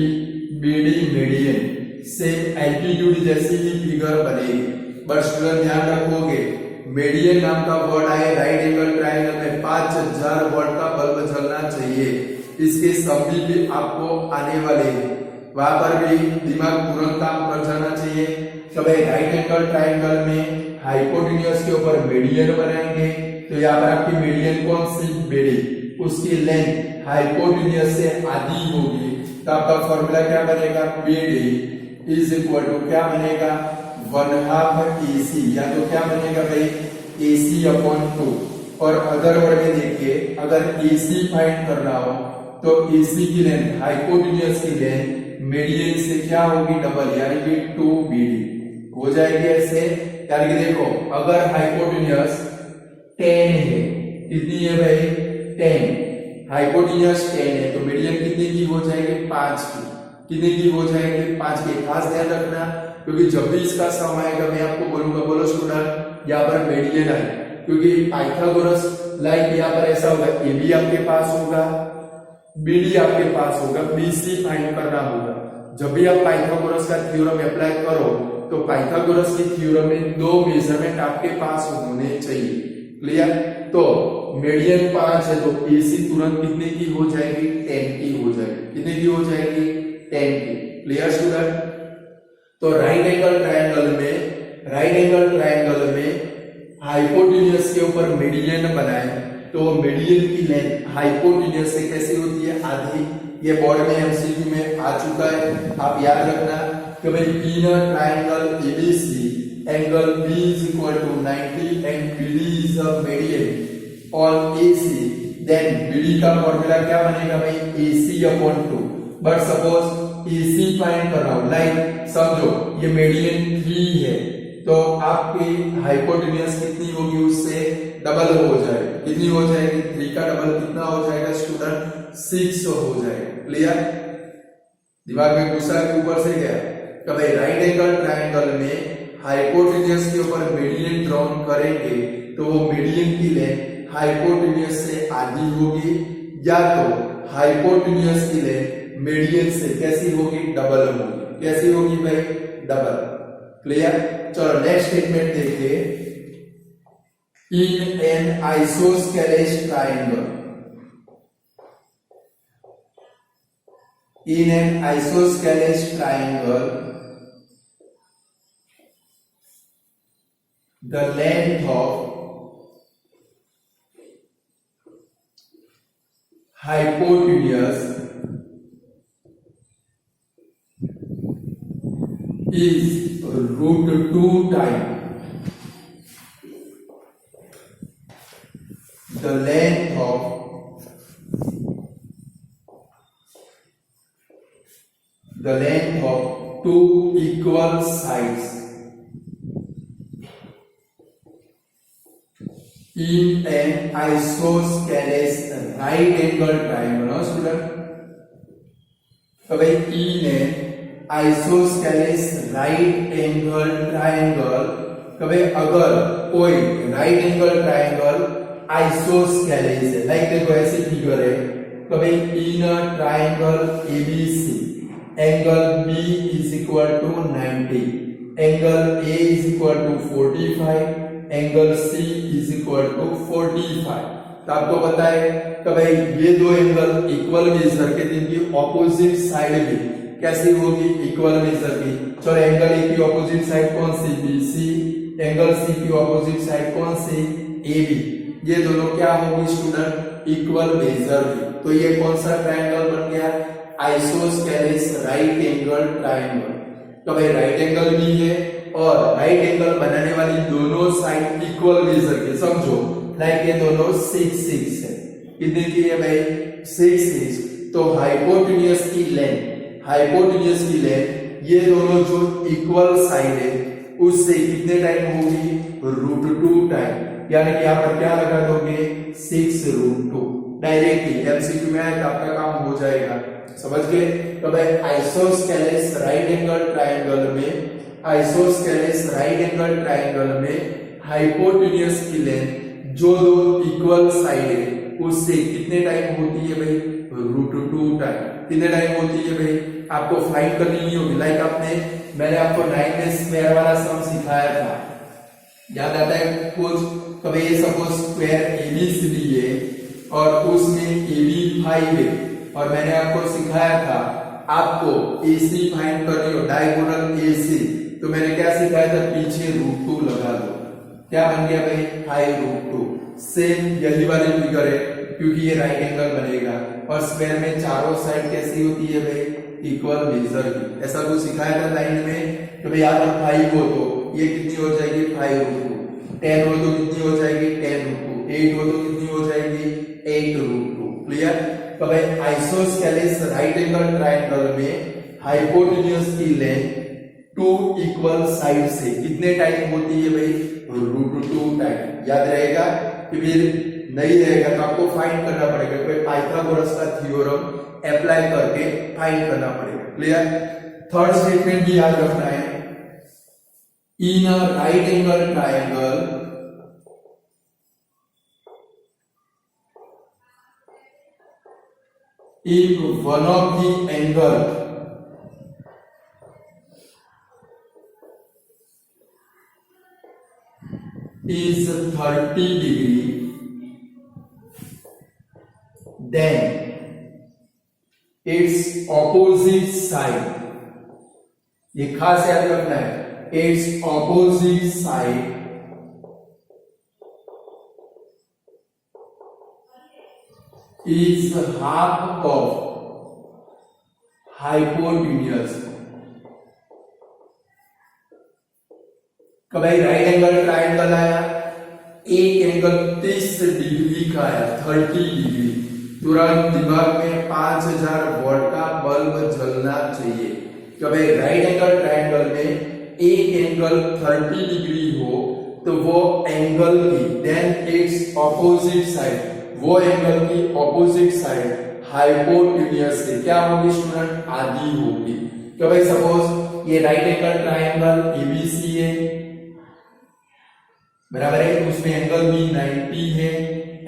BD median, same altitude जैसी ही फिगर बनेगी। बट स्टूडेंट ध्यान रखोगे, मीडियन नाम का वर्ड आए राइट एंगल ट्रायंगल में 5000 वोल्ट का बल्ब जलना चाहिए। इसके सभी भी आपको आने वाले हैं, वहां पर भी दिमाग तुरंत काम कर जाना चाहिए। तो भाई राइट एंगल ट्रायंगल में हाइपोटेन्यूज के ऊपर मीडियन बनाएंगे, तो यहाँ पर आपकी मीडियन कौन सी, BD, उसकी लेंथ हाइपोटेन्यूज से आधी होगी। तो आपका फॉर्मूला क्या बनेगा, BD इज इक्वल टू क्या बनेगा, 1/2 AC, या तो क्या बनेगा भाई, AC/2। और अदर वर्ड में देखिए, अगर AC फाइंड करना हो तो AC की लेंथ हाइपोटेन्यूज की लेंथ मीडियन से क्या होगी, डबल, यानी कि 2BD हो जाएगी ऐसे। यानी कि देखो अगर हाइपोटेन्यूज 10 है, कितनी है भाई, 10, हाइपोटेन्यूज 10 है तो मीडियन कितने की हो जाएगी, 5 की। कितने की हो जाएगी, 5 की। खास ध्यान रखना, क्योंकि जब भी इसका सम आएगा मैं आपको बोलूंगा, बोलो स्टूडेंट, यहाँ पर मीडियन आए, क्योंकि पाइथागोरस लाइक यहाँ पर ऐसा होगा, AB आपके पास होगा, BD आपके पास होगा, BC फाइंड करना होगा। जब भी आप पाइथागोरस का थ्योरम अप्लाई करो तो पाइथागोरस की थ्योरम में 2 मेजरमेंट आपके पास होने चाहिए। क्लियर? तो मीडियन 5 है तो AC तुरंत कितने की हो जाएगी, 10 की हो जाएगी। कितने की हो जाएगी, 10 की। Clear student? तो राइट एंगल ट्रायंगल में हाइपोटेन्यूज के ऊपर मीडियन बनाए तो मीडियन की लेंथ हाइपोटेन्यूज से कैसी होती है, आधी। ये बोर्ड में एमसीक्यू में आ चुका है, आप याद रखना कि भाई in triangle ABC angle B is equal to 90 and BD is a median on AC, then BD का फॉर्मूला क्या बनेगा भाई, AC/2। But suppose AC find कर रहा हूं, लाइक समझो ये मीडियन 3 है, तो आपकी हाइपोटेन्यूज कितनी होगी, उससे डबल हो जाएगी। कितनी हो जाएगी? 3 का डबल कितना हो जाएगा स्टूडेंट? 6 हो जाएगा। क्लियर? दिमाग में घुसा के ऊपर से गया? तो भाई राइट एंगल ट्रायंगल में हाइपोटेन्यूज के ऊपर मीडियन ड्रॉ करेंगे तो वो मीडियन की लेंथ हाइपोटेन्यूज से आधी होगी, या तो हाइपोटेन्यूज की लेंथ मीडियन से कैसी होगी? डबल होगी। कैसी होगी भाई? डबल। क्लियर? चलो नेक्स्ट स्टेटमेंट देखिए। In an isosceles triangle, in an isosceles triangle, the length of hypotenuse is √2 times the length of two equal sides in an isosceles right angle triangle. No student? तो भाई in an isosceles right angle triangle, कभी अगर कोई right angle triangle isosceles है, लाइक देखो ऐसी फिगर है, कभी in a triangle ABC angle B is equal to 90, angle A is equal to 45, angle C is equal to 45। तो आपको पता है कि भाई ये दो एंगल इक्वल मेजर के, जिनकी ऑपोजिट साइड भी कैसी होगी? इक्वल मेजर की। चलो एंगल ए की ऑपोजिट साइड कौन सी? BC। एंगल C की ऑपोजिट साइड कौन सी? AB। ये दोनों क्या होगी स्टूडेंट? इक्वल मेजर की। तो ये कौन सा ट्रायंगल बन गया? Isosceles right angle triangle. तो भाई राइट एंगल भी है और राइट एंगल बनाने वाली दोनों साइड इक्वल मेजर की। समझो लाइक ये दोनों 6 6 है। कितने की है भाई? 6 6। तो हाइपोटेन्यूज की लेंथ ये दोनों जो इक्वल साइड है उससे कितने टाइम होगी? √2 टाइम। यानी कि यहाँ पर क्या लगा दोगे? 6√2। डायरेक्टली एमसीक्यू में आए तो आपका काम हो जाएगा। समझ गए? तो भाई आइसोस्केलेस राइट एंगल ट्रायंगल में हाइपोटेन्यूज की लेंथ जो दो इक्वल साइड है उससे कितने टाइम होती है भाई? √2 टाइम। कितने टाइम होती है भाई? आपको फाइंड करनी नहीं होगी। लाइक मैंने आपको 9 में स्क्वायर वाला सम सिखाया था, याद आता है कुछ? कभी ये सपोज स्क्वायर ABCD है और उसमें AB 5 है, और मैंने आपको सिखाया था आपको AC फाइंड करनी हो, डायगोनल AC, तो मैंने क्या सिखाया था? पीछे √2 लगा दो। क्या बन गया भाई? 5√2। सेम यही वाली फिगर है क्योंकि ये राइट एंगल बनेगा और स्क्वायर में चारों साइड कैसी होती है भाई? इक्वल मेजर की। ऐसा कुछ सिखाया था 9 में। तो भाई यहाँ पर 5 हो तो ये कितनी हो जाएगी? 5√2। 10 हो तो कितनी हो जाएगी? 10√2। 8 हो तो कितनी हो जाएगी? 8√2। क्लियर? तो भाई आइसोस्केलेस राइट एंगल ट्रायंगल में हाइपोटेन्यूज की लेंथ 2 इक्वल साइड से कितने टाइम होती है भाई? √2 टाइम। याद रहेगा? फिर नहीं रहेगा तो आपको फाइंड करना पड़ेगा, कोई पाइथागोरस का थ्योरम अप्लाई करके फाइंड करना पड़ेगा। क्लियर? थर्ड स्टेटमेंट भी याद रखना है। In a right angle triangle if one of the angle is 30 degree, then its opposite side, ये खास याद रखना है, its opposite side is half of hypotenuse। कब भाई राइट एंगल ट्रायंगल आया, एक एंगल 30 डिग्री का आया, 30 डिग्री। तुरंत दिमाग में 5000 वॉट का बल्ब कि भाई राइट एंगल ट्रायंगल में एक एंगल 30 डिग्री हो तो वो एंगल की देन इट्स ऑपोजिट साइड, वो एंगल की ऑपोजिट साइड हाइपोटेन्यूज से क्या होगी स्टूडेंट, आधी होगी। तो भाई सपोज ये राइट एंगल ट्रायंगल एबीसी है, बराबर है, उसमें एंगल बी 90 है,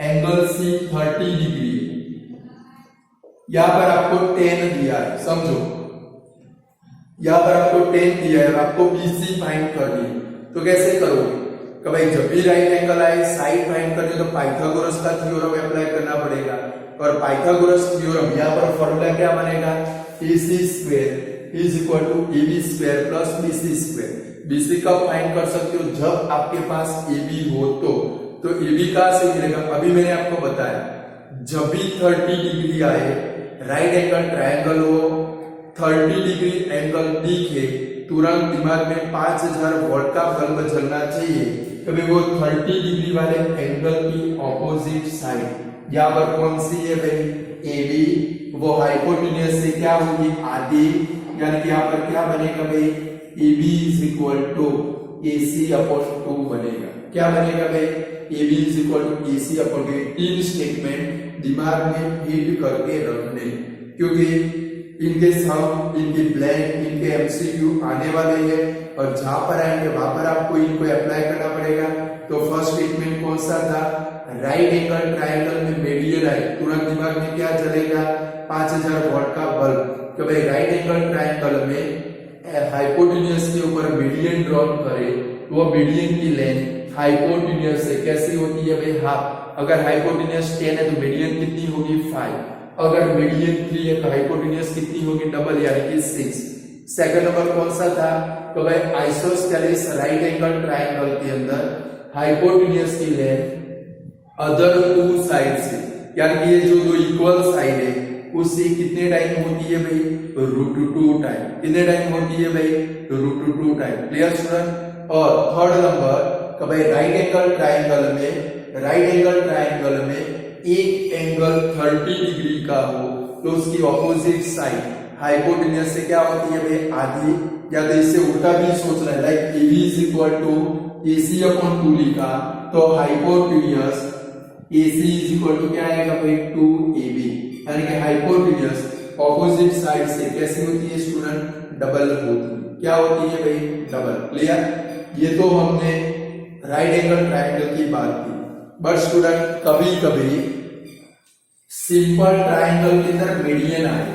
एंगल सी 30 डिग्री है। यहां पर आपको 10 दिया है, समझो यहां पर आपको 10 दिया है, आपको बीसी फाइंड करनी है। तो कैसे करोगे कि भाई जब भी राइट एंगल आए साइड फाइंड करनी तो पाइथागोरस का थ्योरम अप्लाई करना पड़ेगा, और पाइथागोरस थ्योरम यहां पर फॉर्मूला क्या बनेगा, AC square is equal to AB square plus BC square. BC कब फाइंड कर सकते हो, जब आपके पास AB हो तो AB कहां से मिलेगा, अभी मैंने आपको बताया जब भी 30 डिग्री आए राइट एंगल ट्रायंगल हो, 30 डिग्री एंगल दिखे, तुरंत दिमाग में 5000 वोल्ट का बल्ब जलना चाहिए, कभी वो 30 डिग्री वाले एंगल की ऑपोजिट साइड यहाँ पर कौन सी है भाई, AB, वो हाइपोटेन्यूज से क्या होगी, आधी, यानी कि यहाँ पर क्या बनेगा भाई, AB is equal to AC upon 2 बनेगा। क्या बनेगा भाई, AB is equal to AC upon 2। तीन स्टेटमेंट दिमाग में फीड करके रखने, क्योंकि इनके सम, इनके ब्लैंक, इनके MCQ आने वाले हैं और जहां पर आएंगे वहां पर आपको इनको अप्लाई करना पड़ेगा। तो फर्स्ट स्टेटमेंट कौन सा था, राइट एंगल ट्रायंगल में मेडियन आए, तुरंत दिमाग में क्या चलेगा, 5000 वोल्ट का बल्ब। कि भाई राइट एंगल ट्रायंगल में हाइपोटेन्यूज के ऊपर मेडियन ड्रॉ करे तो वो मेडियन की लेंथ हाइपोटेन्यूज से कैसी होती है भाई, हाफ। अगर हाइपोटेन्यूज 10 है तो मेडियन कितनी होगी, 5। अगर मीडियन 3 है तो हाइपोटेन्यूज कितनी होगी, डबल, यानी कि 6। सेकंड नंबर कौन सा था, तो भाई आइसोस्केलेस राइट एंगल ट्रायंगल के अंदर हाइपोटेन्यूज की लेंथ अदर 2 साइड से, यानी कि ये जो दो इक्वल साइड है उससे कितने टाइम होती है भाई, √2 टाइम। कितने टाइम होती है भाई, √2 टाइम। Clear student. और थर्ड नंबर कि भाई राइट एंगल ट्रायंगल में एक एंगल 30 डिग्री का हो तो उसकी ऑपोजिट साइड हाइपोटेन्यूज से क्या होती है भाई, आधी, या तो इससे उल्टा भी सोचना है, like AB is equal to AC upon 2 लिखा तो hypotenuse AC is equal to क्या आएगा भाई, 2AB, यानी कि हाइपोटेन्यूज ऑपोजिट साइड से कैसी होती है स्टूडेंट, डबल होती है। क्या होती है भाई, डबल। क्लियर। ये तो हमने राइट एंगल ट्रायंगल की बात की। बट स्टूडेंट कभी कभी सिंपल ट्रायंगल के अंदर मीडियन आए,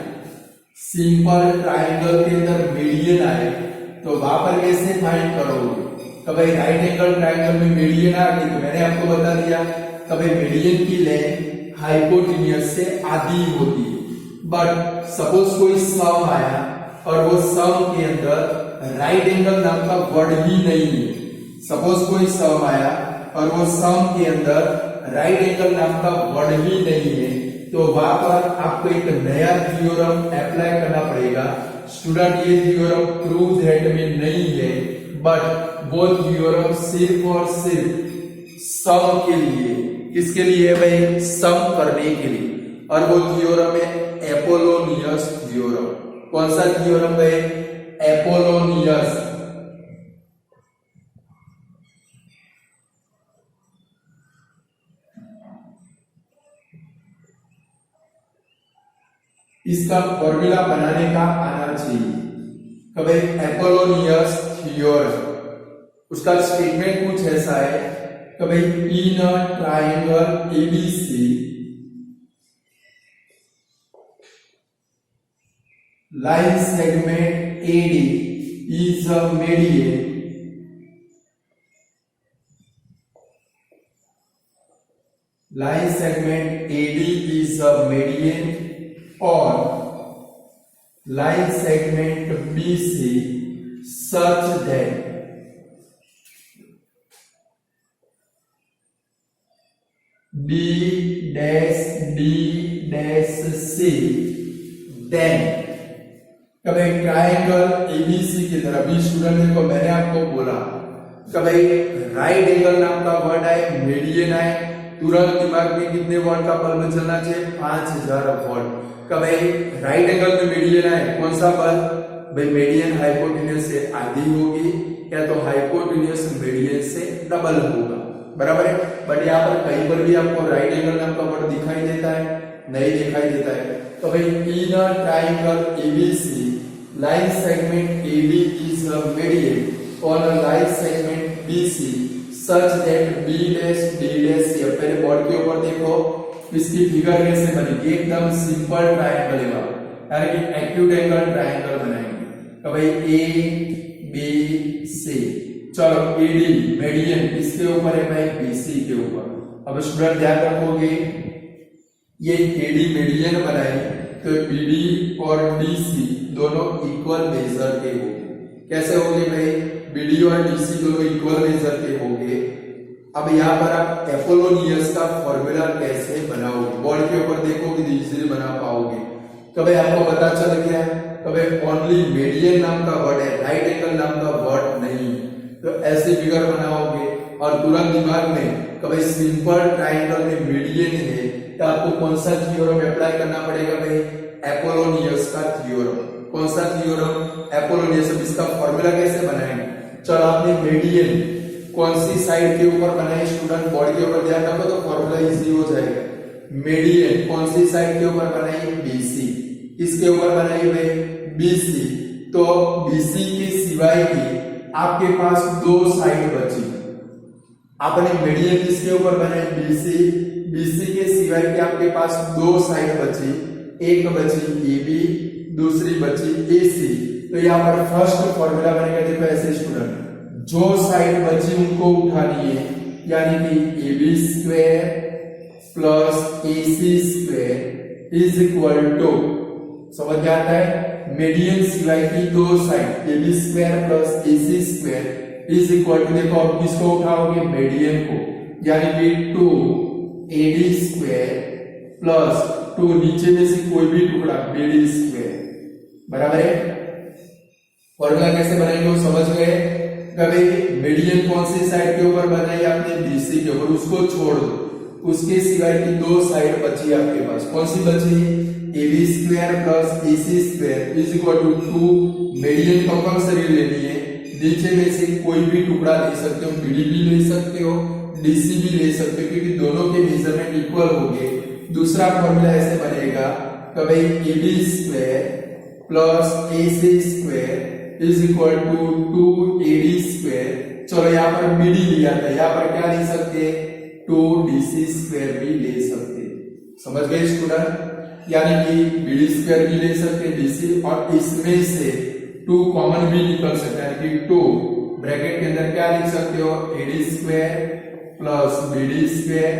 सिंपल ट्रायंगल के अंदर मीडियन आए तो वहां पर कैसे फाइंड करोगे, तो भाई राइट एंगल ट्रायंगल में मीडियन आ गई तो मैंने आपको बता दिया तो भाई मीडियन की लेंथ हाइपोटेन्यूज से आधी होती है। बट सपोज कोई सम आया और वो सम के अंदर राइट एंगल नाम का वर्ड ही नहीं है, सपोज कोई सम आया और वो सम के अंदर राइट एंगल नाम का वर्ड ही नहीं है, तो वहां पर आपको एक नया थ्योरम अप्लाई करना पड़ेगा। स्टूडेंट ये थ्योरम प्रूव दैट में नहीं है, बट वो थ्योरम सिर्फ और सिर्फ सम के लिए, किसके लिए है भाई, सम करने के लिए। और वो थ्योरम है एपोलोनियस थ्योरम। कौन सा थ्योरम है, एपोलोनियस। इसका फॉर्मूला बनाने का आना चाहिए कि भाई एपोलोनियस थ्योरम, उसका स्टेटमेंट कुछ ऐसा है कि भाई in a triangle ABC line segment AD is a median line segment AD is a median or line segment BC such that B dash D dash C then कभी ट्रायंगल एबीसी की तरफ भी स्टूडेंट देखो मैंने आपको बोला कभी राइट एंगल नाम का वर्ड आए, मीडियन आए, तुरंत दिमाग में कितने वोल्ट का बल्ब चलना चाहिए, 5000 वोल्ट। कभी राइट एंगल में मीडियन आए, कौन सा बल्ब, भाई मीडियन हाइपोटेन्यूज से आधी होगी या तो हाइपोटेन्यूज मीडियन से डबल होगा, बराबर है। बट यहाँ पर कहीं पर भी आपको राइट एंगल नाम का वर्ड दिखाई देता है? नहीं दिखाई देता है। तो भाई in a triangle ABC line segment AB is a median on a line segment BC such that B dash D dash C। पहले बोर्ड के ऊपर देखो इसकी फिगर कैसे बनेगी, एकदम सिंपल ट्राइंगल है, यानी कि एक्यूट एंगल ट्राइंगल बनाएंगे। तो भाई ABC, चलो AD मीडियन इसके ऊपर है भाई BC के ऊपर। अब स्टूडेंट ध्यान रखोगे ये AD मीडियन बनाए तो BD और DC दोनों इक्वल मेजर के होंगे। कैसे होंगे भाई? BD और DC दोनों इक्वल मेजर के होंगे। अब यहाँ पर आप एपोलोनियस का फॉर्मूला कैसे बनाओगे? बोर्ड के ऊपर देखोगे तो इजीली बना पाओगे। तो भाई आपको पता चल गया तो भाई ओनली मीडियन नाम का वर्ड है, राइट एंगल नाम का वर्ड नहीं है। तो ऐसे फिगर बनाओगे और तुरंत दिमाग में कभी सिंपल ट्राइंगल में मीडियन है तो आपको कौन सा थ्योरम अप्लाई करना पड़ेगा भाई? एपोलोनियस का थ्योरम। कौन सा थ्योरम? एपोलोनियस। इसका फॉर्मूला कैसे बनाएंगे? चलो आपने मीडियन कौन सी साइड के ऊपर बनाई स्टूडेंट? बॉडी के ऊपर ध्यान रखो तो फॉर्मूला इजी हो जाएगा। मीडियन कौन सी साइड के ऊपर बनाई? BC। किसके ऊपर बनाई भाई? BC। तो BC के सिवाय की आपके पास दो साइड बची। आपने मीडियन किसके ऊपर बनाई? BC। BC के सिवाय की आपके पास दो साइड बची, एक बची AB, दूसरी बची AC। तो यहाँ पर फर्स्ट फॉर्मूला बनेगा, देखो ऐसे स्टूडेंट, जो साइड बची उनको उठानी है, यानी कि AB square plus AC square is equal to, समझ में आता है? मीडियन सिवाय की दो साइड AB square plus AC square is equal to, देखो अब किसको उठाओगे? मीडियन को, यानी कि 2AD स्क्वायर प्लस 2 नीचे में से कोई भी टुकड़ा BD स्क्वायर, बराबर है। फॉर्मूला कैसे बनाएंगे वो समझ गए? कभी मीडियन कौन सी साइड के ऊपर बनाई आपने? BC के ऊपर, उसको छोड़ दो, उसके सिवाय की दो साइड बची आपके पास। कौन सी बची? AB square plus AC square is equal to 2 median compulsory लेनी है, नीचे में से कोई भी टुकड़ा ले सकते हो, BD भी ले सकते हो, DC भी ले सकते हो, क्योंकि दोनों के मेजरमेंट इक्वल होंगे। दूसरा फॉर्मूला ऐसे बनेगा कि भाई AB square plus AC square is equal to 2AD square. चलो यहाँ पर BD लिया था, यहाँ पर क्या ले सकते? 2DC स्क्वायर भी ले सकते। समझ गए स्टूडेंट? यानी कि BD स्क्वायर भी ले सकते DC, और इसमें से 2 कॉमन भी निकल सकता है, यानी कि 2 ब्रैकेट के अंदर क्या लिख सकते हो? AD square plus BD square,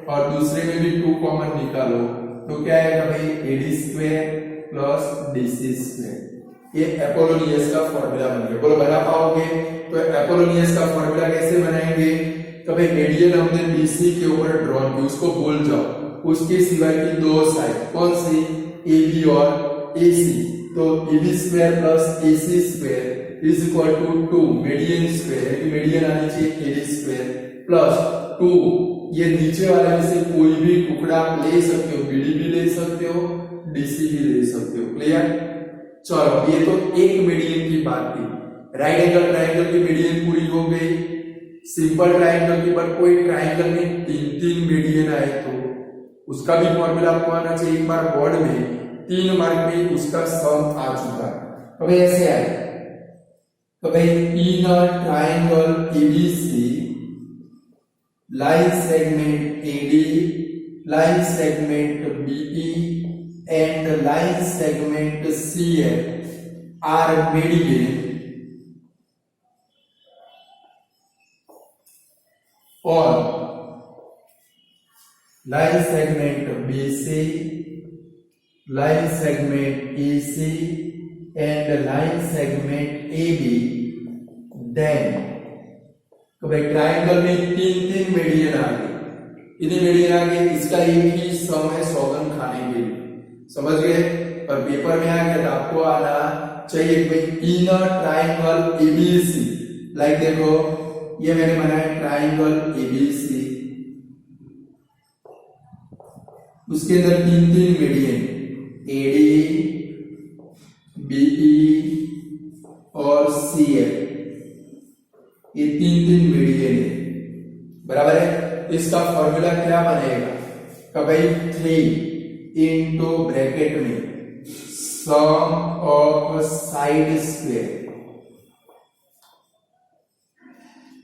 और दूसरे में भी 2 कॉमन निकालो तो क्या आएगा भाई? AD square plus DC square. ये एपोलोनियस का फॉर्मूला बन गया। बोलो बना पाओगे? तो एपोलोनियस का फॉर्मूला कैसे बनाएंगे? तो भाई मीडियन हमने BC के ऊपर ड्रॉन की, उसको भूल जाओ, उसके सिवाय की दो साइड कौन सी? AB और AC। तो AB square plus AC square is equal to 2 median square, median आनी चाहिए AD स्क्वायर प्लस 2, ये नीचे वाले में से कोई भी टुकड़ा ले सकते हो, BD भी ले सकते हो, DC भी ले सकते हो। क्लियर? चलो ये तो एक मीडियन की बात थी। राइट एंगल ट्राइंगल की मीडियन पूरी हो गई। सिंपल ट्राइंगल की, पर कोई ट्राइंगल में 3 मीडियन आए तो उसका भी फॉर्मूला आपको आना चाहिए। एक बार बोर्ड में 3 मार्क में उसका सम आ चुका है। तो भाई ऐसे आए तो भाई in a triangle ABC line segment AD, line segment BE and line segment CF are median on line segment BC, line segment EC and line segment AB, then तो भाई ट्राइंगल में 3 मीडियन आ गए। इन्हीं मीडियन आ गए, इसका एक ही सम है सौगन खाने के लिए। समझ गए? और पेपर में आ गया तो आपको आना चाहिए भाई in a triangle ABC। Like देखो ये मैंने बनाया ट्राइंगल ABC, उसके अंदर 3 मीडियन AD बीई और सीएफ, ये तीन मीडियन है, बराबर है। इसका फॉर्मूला क्या बनेगा कि भाई 3 इंटू ब्रैकेट में sum of side square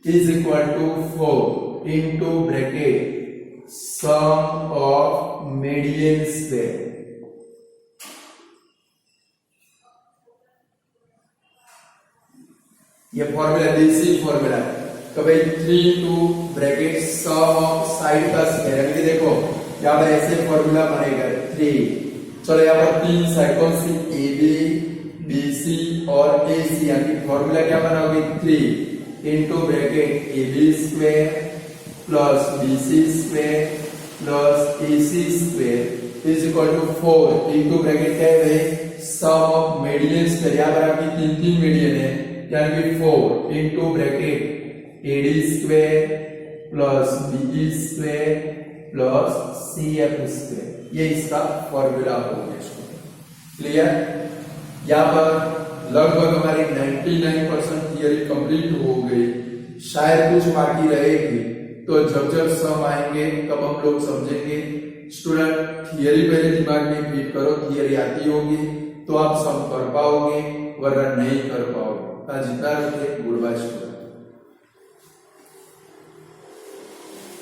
is equal to 4 into bracket sum of median square. ये फॉर्मूला देसी फॉर्मूला है तो भाई 3 into bracket sum of side का स्क्वायर, यानी कि देखो यहाँ पर ऐसे फॉर्मूला बनेगा 3। चलो यहाँ पर तीन साइड कौन सी, ए बी बी सी और ए सी, यानी फॉर्मूला क्या बनाओगे 3 into bracket A B square plus B C square plus A C square is equal to 4 into bracket क्या है सम ऑफ मीडियन स्क्वायर, यहाँ पर आपकी तीन मीडियन है, यानी कि 4 into bracket AD square plus BE square plus CF square, ये इसका फॉर्मूला हो गया। क्लियर? यहाँ पर लगभग हमारी 99% थियरी कंप्लीट हो गई, शायद कुछ बाकी रहेगी, तो जब सम आएंगे तब हम लोग समझेंगे। स्टूडेंट थियरी पहले दिमाग में फीड करो, थियरी आती होगी तो आप सम कर पाओगे वरना नहीं कर पाओगे। आज इतना रखिए, गुड बाय स्टूडेंट।